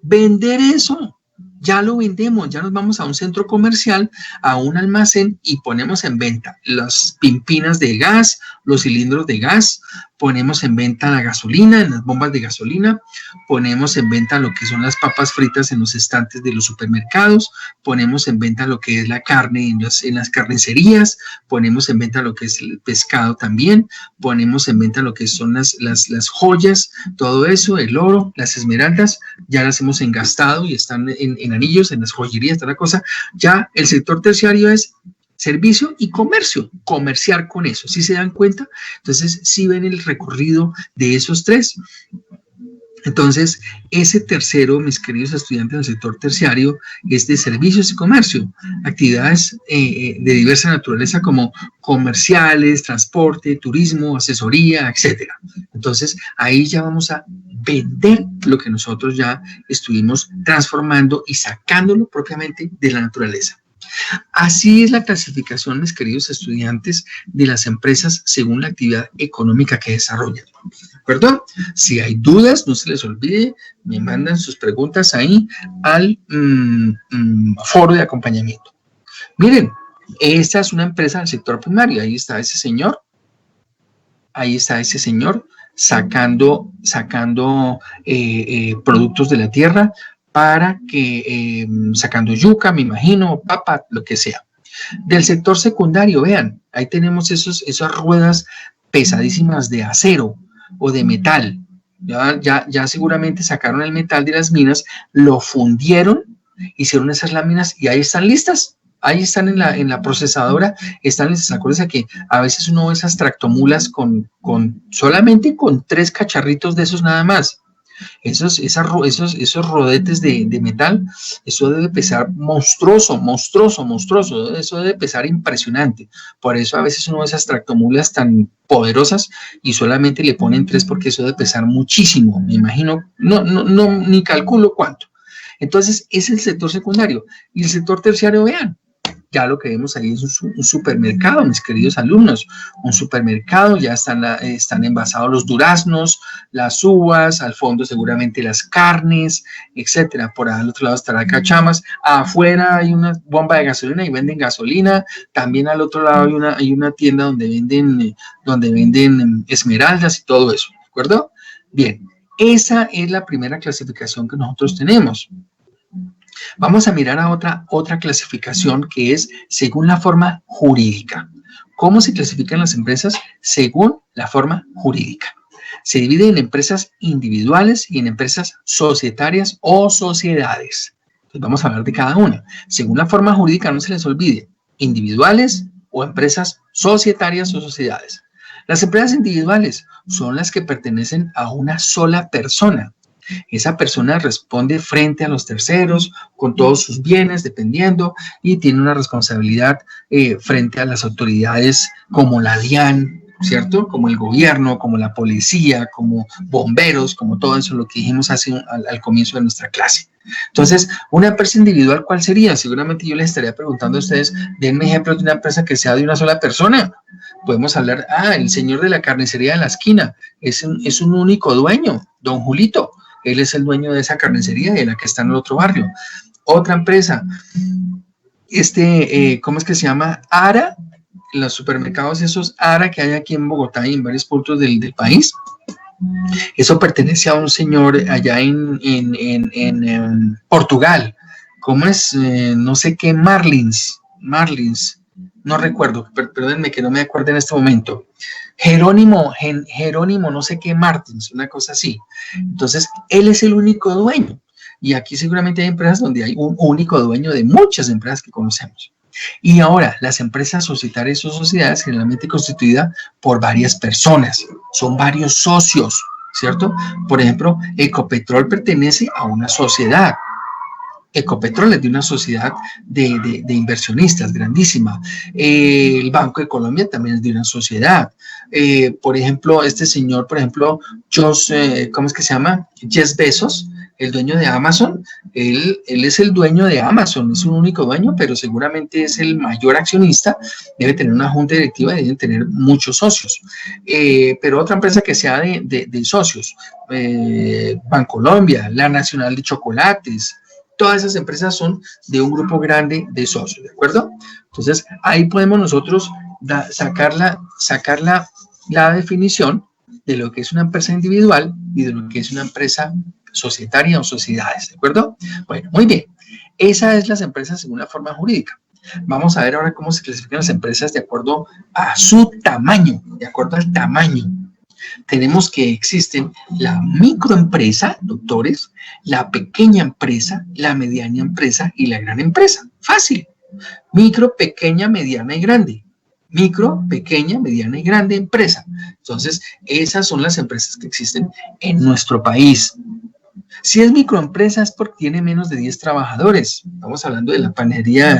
Vender eso. Ya lo vendemos, ya nos vamos a un centro comercial, a un almacén y ponemos en venta las pimpinas de gas, los cilindros de gas, ponemos en venta la gasolina, en las bombas de gasolina, ponemos en venta lo que son las papas fritas en los estantes de los supermercados, ponemos en venta lo que es la carne en las carnicerías, ponemos en venta lo que es el pescado también, ponemos en venta lo que son las joyas, todo eso, el oro, las esmeraldas, ya las hemos engastado y están en anillos, en las joyerías, toda la cosa. Ya el sector terciario es servicio y comercio, comerciar con eso. ¿Sí se dan cuenta? Entonces, sí ven el recorrido de esos tres. Entonces, ese tercero, mis queridos estudiantes del sector terciario, es de servicios y comercio, actividades de diversa naturaleza como comerciales, transporte, turismo, asesoría, etcétera. Entonces, ahí ya vamos a vender lo que nosotros ya estuvimos transformando y sacándolo propiamente de la naturaleza. Así es la clasificación, mis queridos estudiantes, de las empresas según la actividad económica que desarrollan. ¿De acuerdo? Si hay dudas, no se les olvide, me mandan sus preguntas ahí al foro de acompañamiento. Miren, esta es una empresa del sector primario. Ahí está ese señor. Ahí está ese señor sacando productos de la tierra para que, sacando yuca, me imagino, papa, lo que sea. Del sector secundario, vean, ahí tenemos esas ruedas pesadísimas de acero o de metal. Ya seguramente sacaron el metal de las minas, lo fundieron, hicieron esas láminas y ahí están listas. Ahí están en la procesadora, están listas. Acuérdense que a veces uno ve esas tractomulas solamente con 3 cacharritos de esos nada más. Esos rodetes de metal, eso debe pesar monstruoso, eso debe pesar impresionante. Por eso a veces uno ve esas tractomulas tan poderosas y solamente le ponen 3 porque eso debe pesar muchísimo, me imagino, ni calculo cuánto. Entonces, ese es el sector secundario. Y el sector terciario, vean, ya lo que vemos ahí es un supermercado, mis queridos alumnos, un supermercado, ya están envasados los duraznos, las uvas, al fondo seguramente las carnes, etcétera. Por al otro lado estará cachamas, afuera hay una bomba de gasolina y venden gasolina, también al otro lado hay una tienda donde venden esmeraldas y todo eso, ¿de acuerdo? Bien, esa es la primera clasificación que nosotros tenemos. Vamos a mirar a otra clasificación que es según la forma jurídica. ¿Cómo se clasifican las empresas? Según la forma jurídica. Se divide en empresas individuales y en empresas societarias o sociedades. Entonces vamos a hablar de cada una. Según la forma jurídica, no se les olvide, individuales o empresas societarias o sociedades. Las empresas individuales son las que pertenecen a una sola persona. Esa persona responde frente a los terceros con todos sus bienes, dependiendo, y tiene una responsabilidad frente a las autoridades como la DIAN, ¿cierto? Como el gobierno, como la policía, como bomberos, como todo eso, lo que dijimos al comienzo de nuestra clase. Entonces, una empresa individual, ¿cuál sería? Seguramente yo les estaría preguntando a ustedes, denme ejemplos de una empresa que sea de una sola persona. Podemos hablar, el señor de la carnicería de la esquina, es un único dueño, don Julito. Él es el dueño de esa carnicería de la que está en el otro barrio. Otra empresa, ¿cómo es que se llama? ARA, los supermercados esos ARA que hay aquí en Bogotá y en varios puntos del país. Eso pertenece a un señor allá en Portugal. ¿Cómo es? No sé qué, Marlins, no recuerdo, perdónenme que no me acuerdo en este momento. Jerónimo, no sé qué Martins, una cosa así. Entonces, él es el único dueño. Y aquí seguramente hay empresas donde hay un único dueño de muchas empresas que conocemos. Y ahora, las empresas societarias o sociedades generalmente constituidas por varias personas. Son varios socios, ¿cierto? Por ejemplo, Ecopetrol pertenece a una sociedad. Ecopetrol es de una sociedad de inversionistas grandísima. El Banco de Colombia también es de una sociedad. Por ejemplo, este señor, ¿cómo es que se llama? Jeff Bezos, el dueño de Amazon. Él es el dueño de Amazon, es un único dueño, pero seguramente es el mayor accionista. Debe tener una junta directiva y deben tener muchos socios. Pero otra empresa que sea de socios, Bancolombia, la Nacional de Chocolates, todas esas empresas son de un grupo grande de socios, ¿de acuerdo? Entonces, ahí podemos nosotros sacar la definición de lo que es una empresa individual y de lo que es una empresa societaria o sociedades, ¿de acuerdo? Bueno, muy bien. Esas son las empresas según la forma jurídica. Vamos a ver ahora cómo se clasifican las empresas de acuerdo a su tamaño, de acuerdo al tamaño. Tenemos que existen la microempresa, doctores, la pequeña empresa, la mediana empresa y la gran empresa. Fácil, Micro, pequeña, mediana y grande. Micro, pequeña, mediana y grande empresa. Entonces, esas son las empresas que existen en nuestro país. Si es microempresa es porque tiene menos de 10 trabajadores. Estamos hablando de la panadería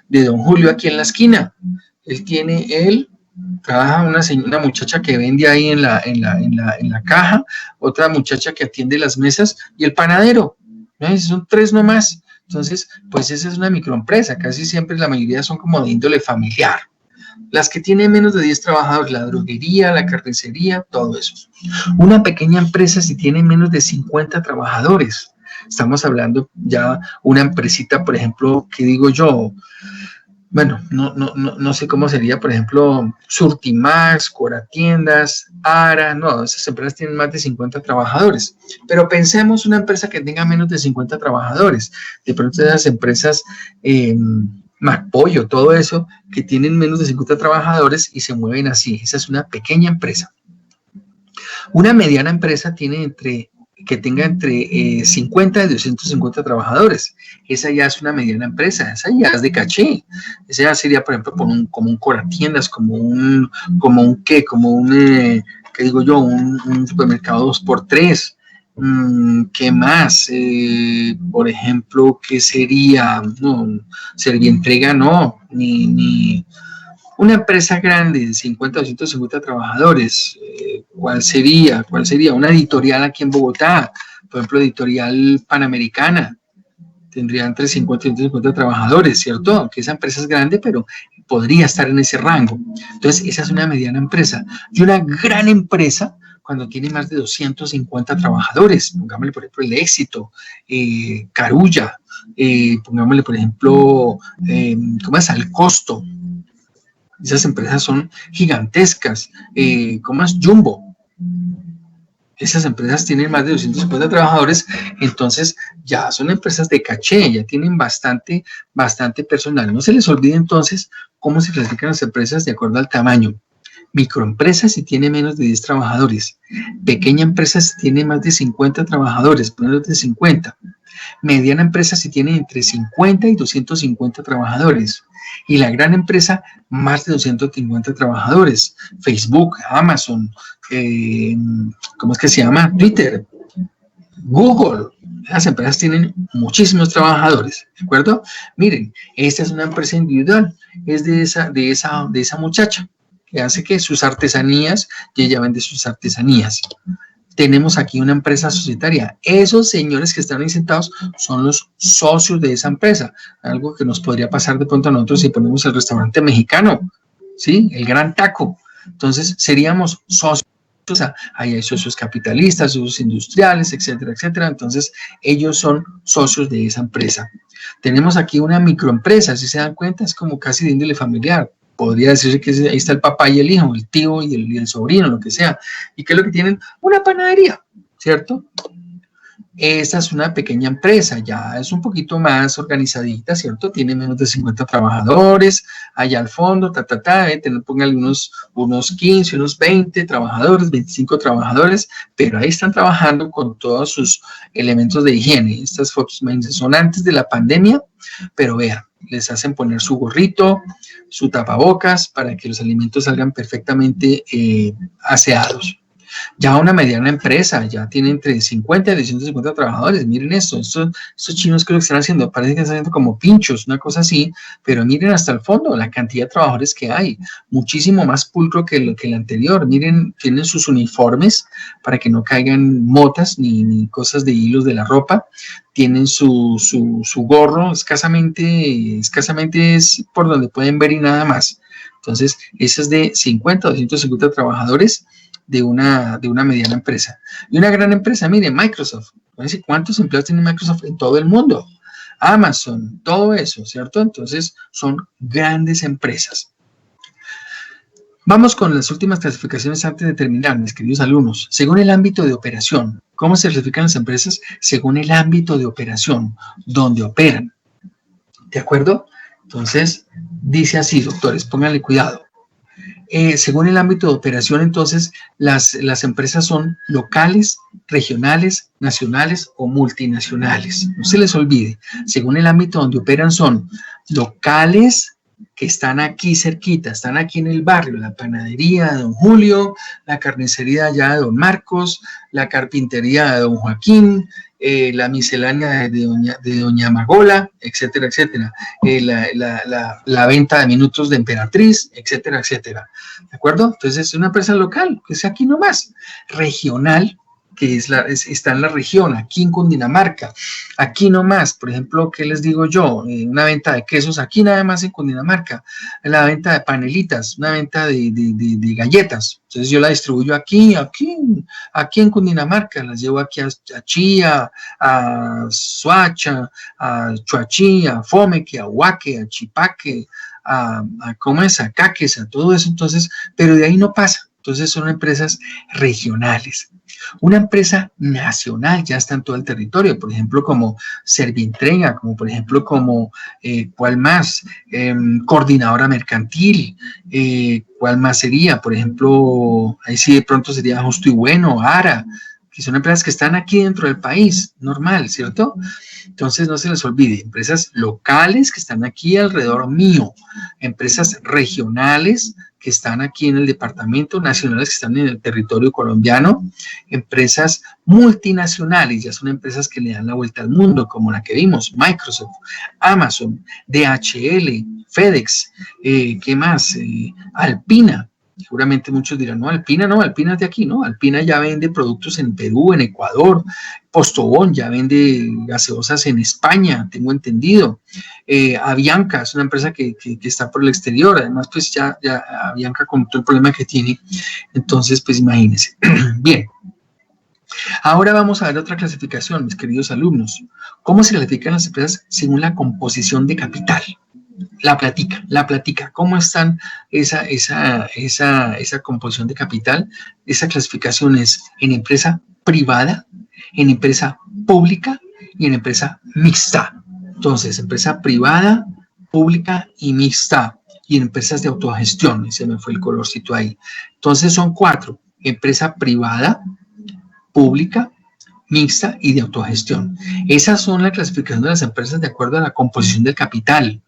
de don Julio aquí en la esquina. Trabaja una muchacha que vende ahí en la caja, otra muchacha que atiende las mesas y el panadero. ¿No? Son 3 nomás. Entonces, pues esa es una microempresa. Casi siempre la mayoría son como de índole familiar. Las que tienen menos de 10 trabajadores, la droguería, la carnicería, todo eso. Una pequeña empresa si tiene menos de 50 trabajadores. Estamos hablando ya una empresita, por ejemplo, ¿qué digo yo? Bueno, no sé cómo sería, por ejemplo, Surtimax, Coratiendas, Ara, no, esas empresas tienen más de 50 trabajadores. Pero pensemos una empresa que tenga menos de 50 trabajadores. De pronto esas empresas, McPollo, todo eso, que tienen menos de 50 trabajadores y se mueven así. Esa es una pequeña empresa. Una mediana empresa que tenga entre 50 y 250 trabajadores. Esa ya es una mediana empresa, esa ya es de caché. Esa ya sería, por ejemplo, como un Coratiendas, como un ¿qué digo yo? Un supermercado 2x3. ¿Qué más? Por ejemplo, ¿qué sería? No, Servientrega no, ni una empresa grande de 50 o 150 trabajadores. ¿Cuál sería? Una editorial aquí en Bogotá, por ejemplo, Editorial Panamericana. Tendría entre 50 y 150 trabajadores, ¿cierto? Aunque esa empresa es grande, pero podría estar en ese rango. Entonces, esa es una mediana empresa. Y una gran empresa, cuando tiene más de 250 trabajadores, pongámosle por ejemplo el Éxito, Carulla, pongámosle por ejemplo, ¿cómo es? Al Costo. Esas empresas son gigantescas, ¿cómo es? Jumbo. Esas empresas tienen más de 250 trabajadores, entonces ya son empresas de caché, ya tienen bastante personal. No se les olvide entonces cómo se clasifican las empresas de acuerdo al tamaño. Microempresa si tiene menos de 10 trabajadores. Pequeña empresa si tiene más de 50 trabajadores, menos de 50. Mediana empresa si tiene entre 50 y 250 trabajadores. Y la gran empresa, más de 250 trabajadores. Facebook, Amazon, ¿cómo es que se llama? Twitter, Google. Las empresas tienen muchísimos trabajadores, ¿de acuerdo? Miren, esta es una empresa individual, es de esa muchacha que hace que sus artesanías, y ella vende sus artesanías. Tenemos aquí una empresa societaria. Esos señores que están ahí sentados son los socios de esa empresa. Algo que nos podría pasar de pronto a nosotros si ponemos el restaurante mexicano, ¿sí? El Gran Taco. Entonces, seríamos socios. Ahí hay socios capitalistas, socios industriales, etcétera, etcétera. Entonces, ellos son socios de esa empresa. Tenemos aquí una microempresa, si se dan cuenta, es como casi de índole familiar. Podría decirse que ahí está el papá y el hijo, el tío y el sobrino, lo que sea. ¿Y qué es lo que tienen? Una panadería, ¿cierto? Esta es una pequeña empresa, ya es un poquito más organizadita, ¿cierto? Tiene menos de 50 trabajadores, allá al fondo, póngale unos 15, unos 20 trabajadores, 25 trabajadores, pero ahí están trabajando con todos sus elementos de higiene. Estas fotos son antes de la pandemia, pero vean, les hacen poner su gorrito, su tapabocas, para que los alimentos salgan perfectamente aseados. Ya una mediana empresa, ya tiene entre 50 y 250 trabajadores. Miren esto, estos chinos creo que están haciendo, parece que están haciendo como pinchos, una cosa así, pero miren hasta el fondo la cantidad de trabajadores que hay, muchísimo más pulcro que el anterior. Miren, tienen sus uniformes para que no caigan motas ni cosas de hilos de la ropa. Tienen su gorro, escasamente es por donde pueden ver y nada más. Entonces, esa es de 50 o 250 trabajadores de una mediana empresa. Y una gran empresa, miren, Microsoft. ¿Cuántos empleados tiene Microsoft en todo el mundo? Amazon, todo eso, ¿cierto? Entonces, son grandes empresas. Vamos con las últimas clasificaciones antes de terminar, mis queridos alumnos. Según el ámbito de operación, ¿cómo se clasifican las empresas? Según el ámbito de operación, donde operan. ¿De acuerdo? Entonces, dice así, doctores, pónganle cuidado. Según el ámbito de operación, entonces, las empresas son locales, regionales, nacionales o multinacionales. No se les olvide. Según el ámbito donde operan son locales que están aquí cerquita, están aquí en el barrio, la panadería de don Julio, la carnicería allá de don Marcos, la carpintería de don Joaquín, la miscelánea de doña Magola, etcétera, etcétera, la venta de minutos de Emperatriz, etcétera, etcétera, ¿de acuerdo? Entonces es una empresa local, que es aquí nomás, regional, que está en la región, aquí en Cundinamarca, aquí nomás, por ejemplo, ¿qué les digo yo? Una venta de quesos aquí nada más en Cundinamarca, la venta de panelitas, una venta de galletas, entonces yo la distribuyo aquí en Cundinamarca, las llevo aquí a Chía, a Soacha, a Chuachi, a Fomeque, a Huaque, a Chipaque, a Caques, a todo eso, entonces, pero de ahí no pasa. Entonces son empresas regionales. Una empresa nacional ya está en todo el territorio, por ejemplo, como Servientrega, como por ejemplo, ¿cuál más? Coordinadora Mercantil, ¿cuál más sería? Por ejemplo, ahí sí de pronto sería Justo y Bueno, ARA, que son empresas que están aquí dentro del país, normal, ¿cierto? Entonces no se les olvide, empresas locales que están aquí alrededor mío, empresas regionales que están aquí en el departamento, nacionales que están en el territorio colombiano, empresas multinacionales, ya son empresas que le dan la vuelta al mundo, como la que vimos, Microsoft, Amazon, DHL, FedEx, ¿qué más? Alpina. Seguramente muchos dirán, no, Alpina es de aquí, ¿no? Alpina ya vende productos en Perú, en Ecuador, Postobón ya vende gaseosas en España, tengo entendido. Avianca es una empresa que está por el exterior, además pues ya Avianca con todo el problema que tiene, entonces pues imagínense. Bien, ahora vamos a ver otra clasificación, mis queridos alumnos. ¿Cómo se clasifican las empresas según la composición de capital? La platica, ¿cómo están esa composición de capital? Esa clasificación es en empresa privada, en empresa pública y en empresa mixta. Entonces, empresa privada, pública y mixta. Y en empresas de autogestión, se me fue el colorcito ahí. Entonces son 4, empresa privada, pública, mixta y de autogestión. Esas son la clasificación de las empresas de acuerdo a la composición del capital.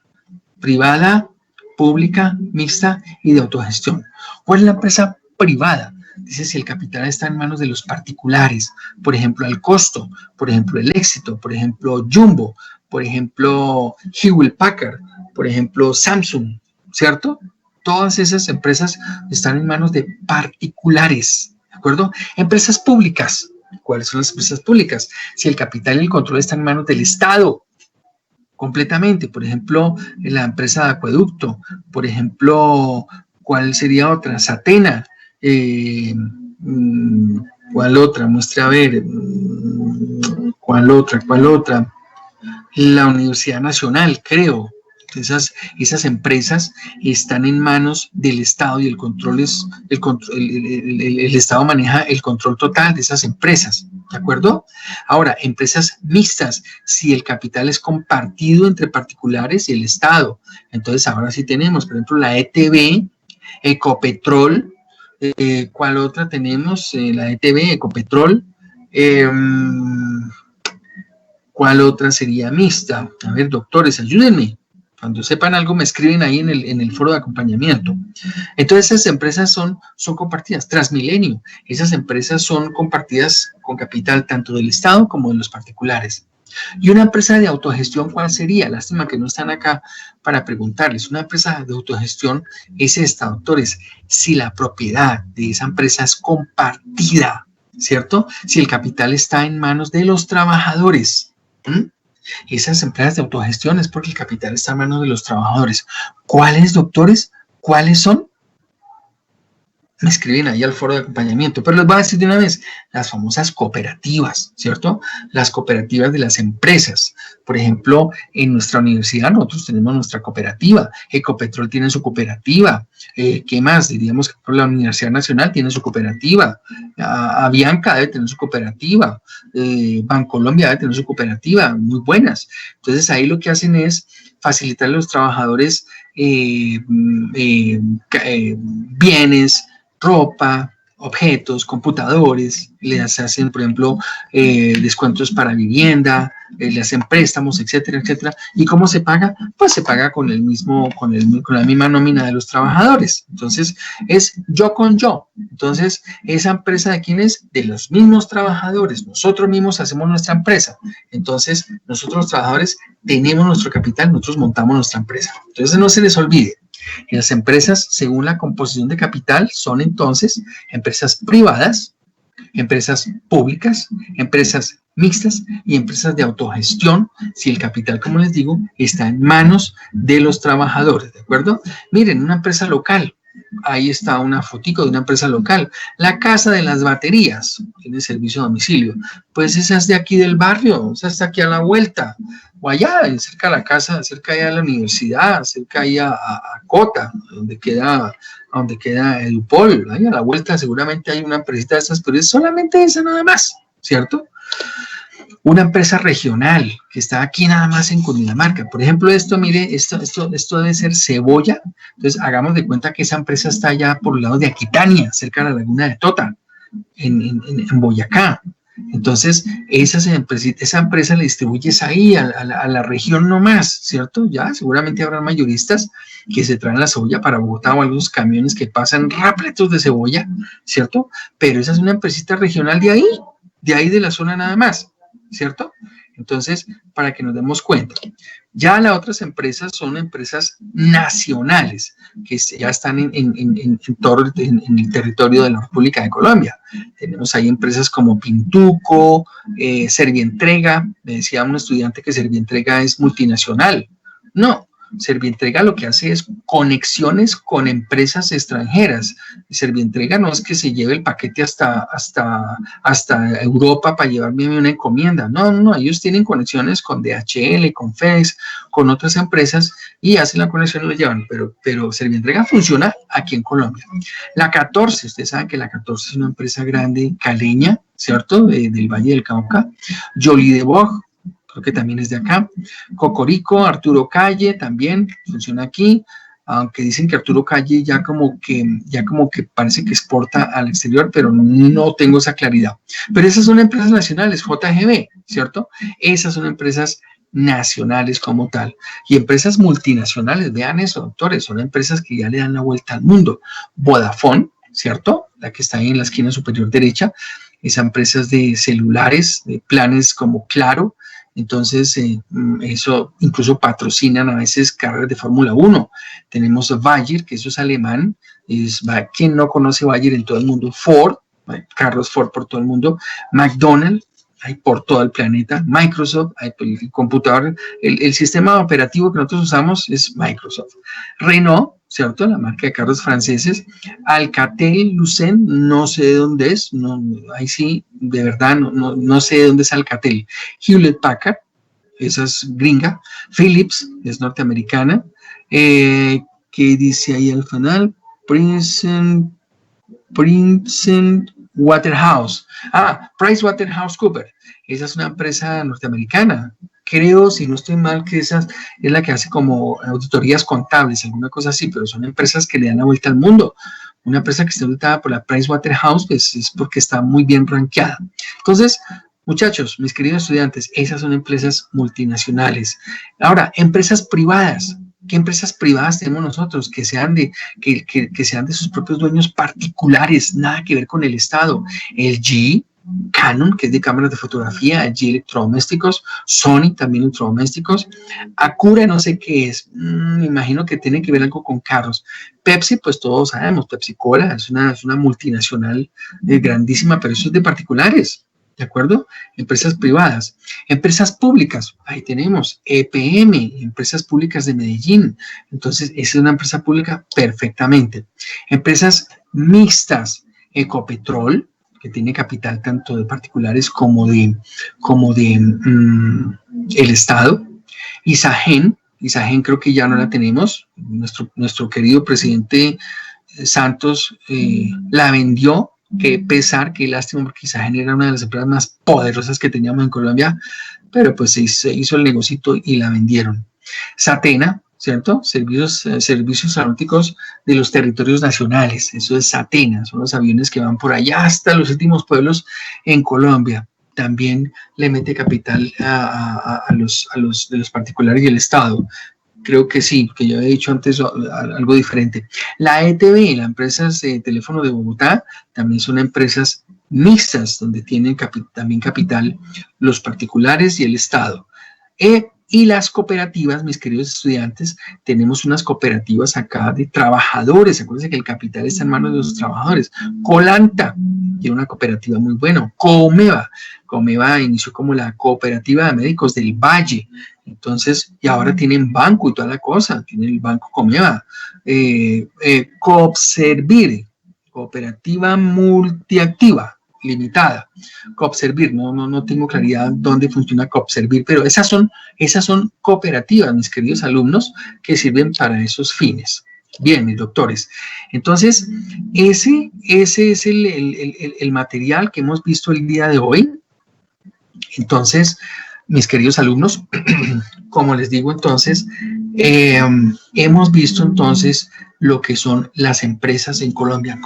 Privada, pública, mixta y de autogestión. ¿Cuál es la empresa privada? Dice si el capital está en manos de los particulares, por ejemplo, el costo, por ejemplo, el éxito, por ejemplo, Jumbo, por ejemplo, Hewlett Packard, por ejemplo, Samsung, ¿cierto? Todas esas empresas están en manos de particulares, ¿de acuerdo? Empresas públicas. ¿Cuáles son las empresas públicas? Si el capital y el control están en manos del Estado, completamente, por ejemplo, la empresa de acueducto, por ejemplo, ¿cuál sería otra? Satena, ¿cuál otra? Muestre a ver, ¿cuál otra? La Universidad Nacional, creo. Esas empresas están en manos del Estado y el Estado maneja el control total de esas empresas, ¿de acuerdo? Ahora, empresas mixtas, si el capital es compartido entre particulares y el Estado. Entonces, ahora sí tenemos, por ejemplo, la ETB, Ecopetrol, ¿cuál otra tenemos? La ETB, Ecopetrol, ¿cuál otra sería mixta? A ver, doctores, ayúdenme. Cuando sepan algo me escriben ahí en el foro de acompañamiento. Entonces esas empresas son compartidas. Transmilenio, esas empresas son compartidas con capital tanto del Estado como de los particulares. Y una empresa de autogestión, ¿cuál sería? Lástima que no están acá para preguntarles. Una empresa de autogestión es esta, doctores, si la propiedad de esa empresa es compartida, ¿cierto? Si el capital está en manos de los trabajadores. Esas empresas de autogestión es porque el capital está en manos de los trabajadores. ¿Cuáles, doctores? ¿Cuáles son? Me escriben ahí al foro de acompañamiento, pero les voy a decir de una vez, las famosas cooperativas, ¿cierto? Las cooperativas de las empresas. Por ejemplo, en nuestra universidad nosotros tenemos nuestra cooperativa, Ecopetrol tiene su cooperativa, ¿qué más? Diríamos que la Universidad Nacional tiene su cooperativa, Avianca debe tener su cooperativa, Bancolombia debe tener su cooperativa, muy buenas. Entonces ahí lo que hacen es facilitar a los trabajadores bienes, ropa, objetos, computadores, les hacen, por ejemplo, descuentos para vivienda, le hacen préstamos, etcétera, etcétera. ¿Y cómo se paga? Pues se paga con la misma nómina de los trabajadores. Entonces, es yo con yo. Entonces, esa empresa ¿de quién es? De los mismos trabajadores. Nosotros mismos hacemos nuestra empresa. Entonces, nosotros los trabajadores tenemos nuestro capital, nosotros montamos nuestra empresa. Entonces, no se les olvide. Las empresas, según la composición de capital, son entonces empresas privadas, empresas públicas, empresas mixtas y empresas de autogestión, si el capital, como les digo, está en manos de los trabajadores, ¿de acuerdo? Miren, una empresa local, ahí está una fotico de una empresa local, la Casa de las Baterías, tiene servicio a domicilio, pues esa es de aquí del barrio, esa está aquí a la vuelta, o allá, cerca de la casa, cerca allá de la universidad, cerca allá a Cota, donde queda Edupol, ahí a la vuelta seguramente hay una empresita de estas, pero es solamente esa nada más, ¿cierto? Una empresa regional que está aquí nada más en Cundinamarca. Por ejemplo, esto, mire, esto debe ser cebolla. Entonces, hagamos de cuenta que esa empresa está allá por el lado de Aquitania, cerca de la laguna de Tota, en Boyacá. Entonces, esa empresa le distribuyes ahí a la región nomás, ¿cierto? Ya seguramente habrá mayoristas que se traen la cebolla para Bogotá o algunos camiones que pasan repletos de cebolla, ¿cierto? Pero esa es una empresita regional de ahí de la zona nada más, ¿cierto? Entonces, para que nos demos cuenta. Ya las otras empresas son empresas nacionales, que ya están en el territorio de la República de Colombia. Tenemos ahí empresas como Pintuco, Servientrega. Me decía un estudiante que Servientrega es multinacional. No, Servientrega lo que hace es conexiones con empresas extranjeras. Servientrega no es que se lleve el paquete hasta Europa para llevarme una encomienda. No, ellos tienen conexiones con DHL, con FedEx, con otras empresas y hacen la conexión y lo llevan. Pero Servientrega funciona aquí en Colombia. La 14, ustedes saben que la 14 es una empresa grande caleña, ¿cierto? Del Valle del Cauca. Jolie de Boj, creo que también es de acá. Cocorico, Arturo Calle también funciona aquí, aunque dicen que Arturo Calle ya como que parece que exporta al exterior, pero no tengo esa claridad. Pero esas son empresas nacionales, JGB, ¿cierto? Esas son empresas nacionales como tal. Y empresas multinacionales, vean eso, doctores, son empresas que ya le dan la vuelta al mundo. Vodafone, ¿cierto? La que está ahí en la esquina superior derecha, esas empresas de celulares, de planes como Claro. Entonces, eso incluso patrocinan a veces carreras de Fórmula 1. Tenemos Bayer, que eso es alemán. ¿Quién no conoce Bayer en todo el mundo? Ford, Carlos Ford por todo el mundo. McDonald's, hay por todo el planeta. Microsoft, hay el computador. El sistema operativo que nosotros usamos es Microsoft. Renault, ¿cierto? La marca de carros franceses. Alcatel, Lucent, no sé de dónde es, no, ahí sí, de verdad, no sé de dónde es Alcatel. Hewlett Packard, esa es gringa. Philips, es norteamericana. ¿Qué dice ahí al final? Princeton Waterhouse. PricewaterhouseCoopers, esa es una empresa norteamericana. Creo, si no estoy mal, que esa es la que hace como auditorías contables, alguna cosa así, pero son empresas que le dan la vuelta al mundo. Una empresa que está auditada por la Pricewaterhouse, pues es porque está muy bien rankeada. Entonces, muchachos, mis queridos estudiantes, esas son empresas multinacionales. Ahora, empresas privadas. ¿Qué empresas privadas tenemos nosotros? Que sean de sus propios dueños particulares, nada que ver con el Estado. LG, Canon, que es de cámaras de fotografía, LG electrodomésticos, Sony también electrodomésticos, Acura no sé qué es, me imagino que tiene que ver algo con carros. Pepsi, pues todos sabemos, Pepsi Cola es una multinacional grandísima, pero eso es de particulares, ¿de acuerdo? Empresas privadas. Empresas públicas, ahí tenemos EPM, Empresas Públicas de Medellín, entonces esa es una empresa pública perfectamente. Empresas mixtas, Ecopetrol, que tiene capital tanto de particulares como de el Estado. Isagen creo que ya no la tenemos, nuestro querido presidente Santos la vendió, qué pesar, qué lástima, porque Isagen era una de las empresas más poderosas que teníamos en Colombia, pero pues se hizo el negocito y la vendieron. Satena, ¿cierto? Servicios aeronáuticos de los territorios nacionales, eso es Satena, son los aviones que van por allá hasta los últimos pueblos en Colombia. también le mete capital a los particulares y el Estado. Creo que sí, que yo había dicho antes algo diferente. La ETB, las empresas de teléfono de Bogotá, también son empresas mixtas, donde tienen también capital los particulares y el Estado. Y las cooperativas, mis queridos estudiantes, tenemos unas cooperativas acá de trabajadores. Acuérdense que el capital está en manos de los trabajadores. Colanta tiene una cooperativa muy buena. Comeva inició como la cooperativa de médicos del Valle. Entonces, y ahora tienen banco y toda la cosa. Tienen el banco Comeva. Coopservir, cooperativa multiactiva limitada. Coopservir, no tengo claridad dónde funciona Coopservir, pero esas son cooperativas, mis queridos alumnos, que sirven para esos fines. Bien, mis doctores. Entonces, ese es el material que hemos visto el día de hoy. Entonces, mis queridos alumnos, como les digo, entonces, hemos visto entonces lo que son las empresas en Colombia.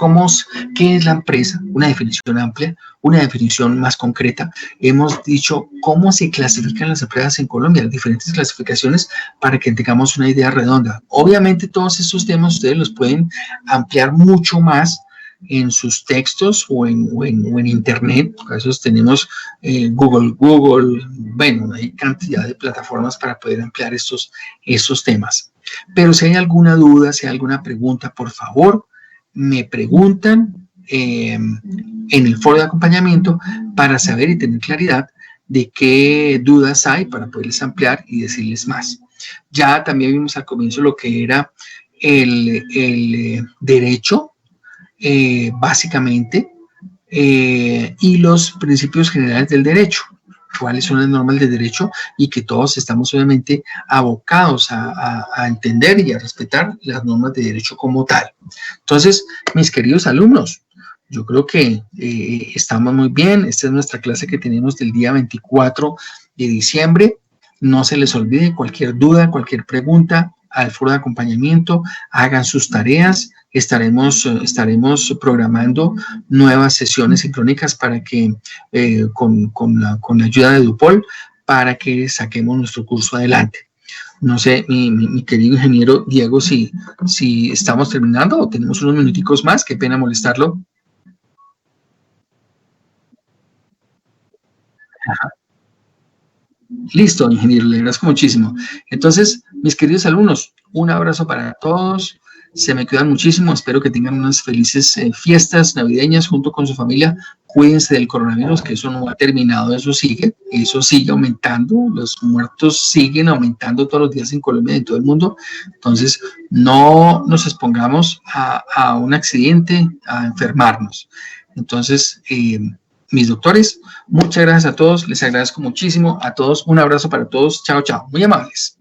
¿Qué es la empresa? Una definición amplia, una definición más concreta. Hemos dicho cómo se clasifican las empresas en Colombia, las diferentes clasificaciones, para que tengamos una idea redonda. Obviamente todos estos temas ustedes los pueden ampliar mucho más en sus textos o en internet. Por eso tenemos Google, bueno, hay cantidad de plataformas para poder ampliar estos temas. Pero si hay alguna duda, si hay alguna pregunta, por favor, me preguntan en el foro de acompañamiento para saber y tener claridad de qué dudas hay para poderles ampliar y decirles más. Ya también vimos al comienzo lo que era el derecho, básicamente, y los principios generales del derecho, cuáles son las normas del derecho, y que todos estamos obviamente abocados a entender y a respetar las normas de derecho como tal. Entonces, mis queridos alumnos, yo creo que estamos muy bien. Esta es nuestra clase que tenemos del día 24 de diciembre. No se les olvide cualquier duda, cualquier pregunta, al foro de acompañamiento, hagan sus tareas. Estaremos programando nuevas sesiones sincrónicas para que, con la ayuda de Dupol, para que saquemos nuestro curso adelante. No sé, mi querido ingeniero Diego, si estamos terminando o tenemos unos minuticos más. Qué pena molestarlo. Ajá. Listo, ingeniero, le agradezco muchísimo. Entonces, mis queridos alumnos, un abrazo para todos. Se me cuidan muchísimo. Espero que tengan unas felices fiestas navideñas junto con su familia. Cuídense del coronavirus, que eso no ha terminado, eso sigue aumentando. Los muertos siguen aumentando todos los días en Colombia y en todo el mundo. Entonces, no nos expongamos a un accidente, a enfermarnos. Entonces, mis doctores, muchas gracias a todos. Les agradezco muchísimo a todos. Un abrazo para todos. Chao, chao. Muy amables.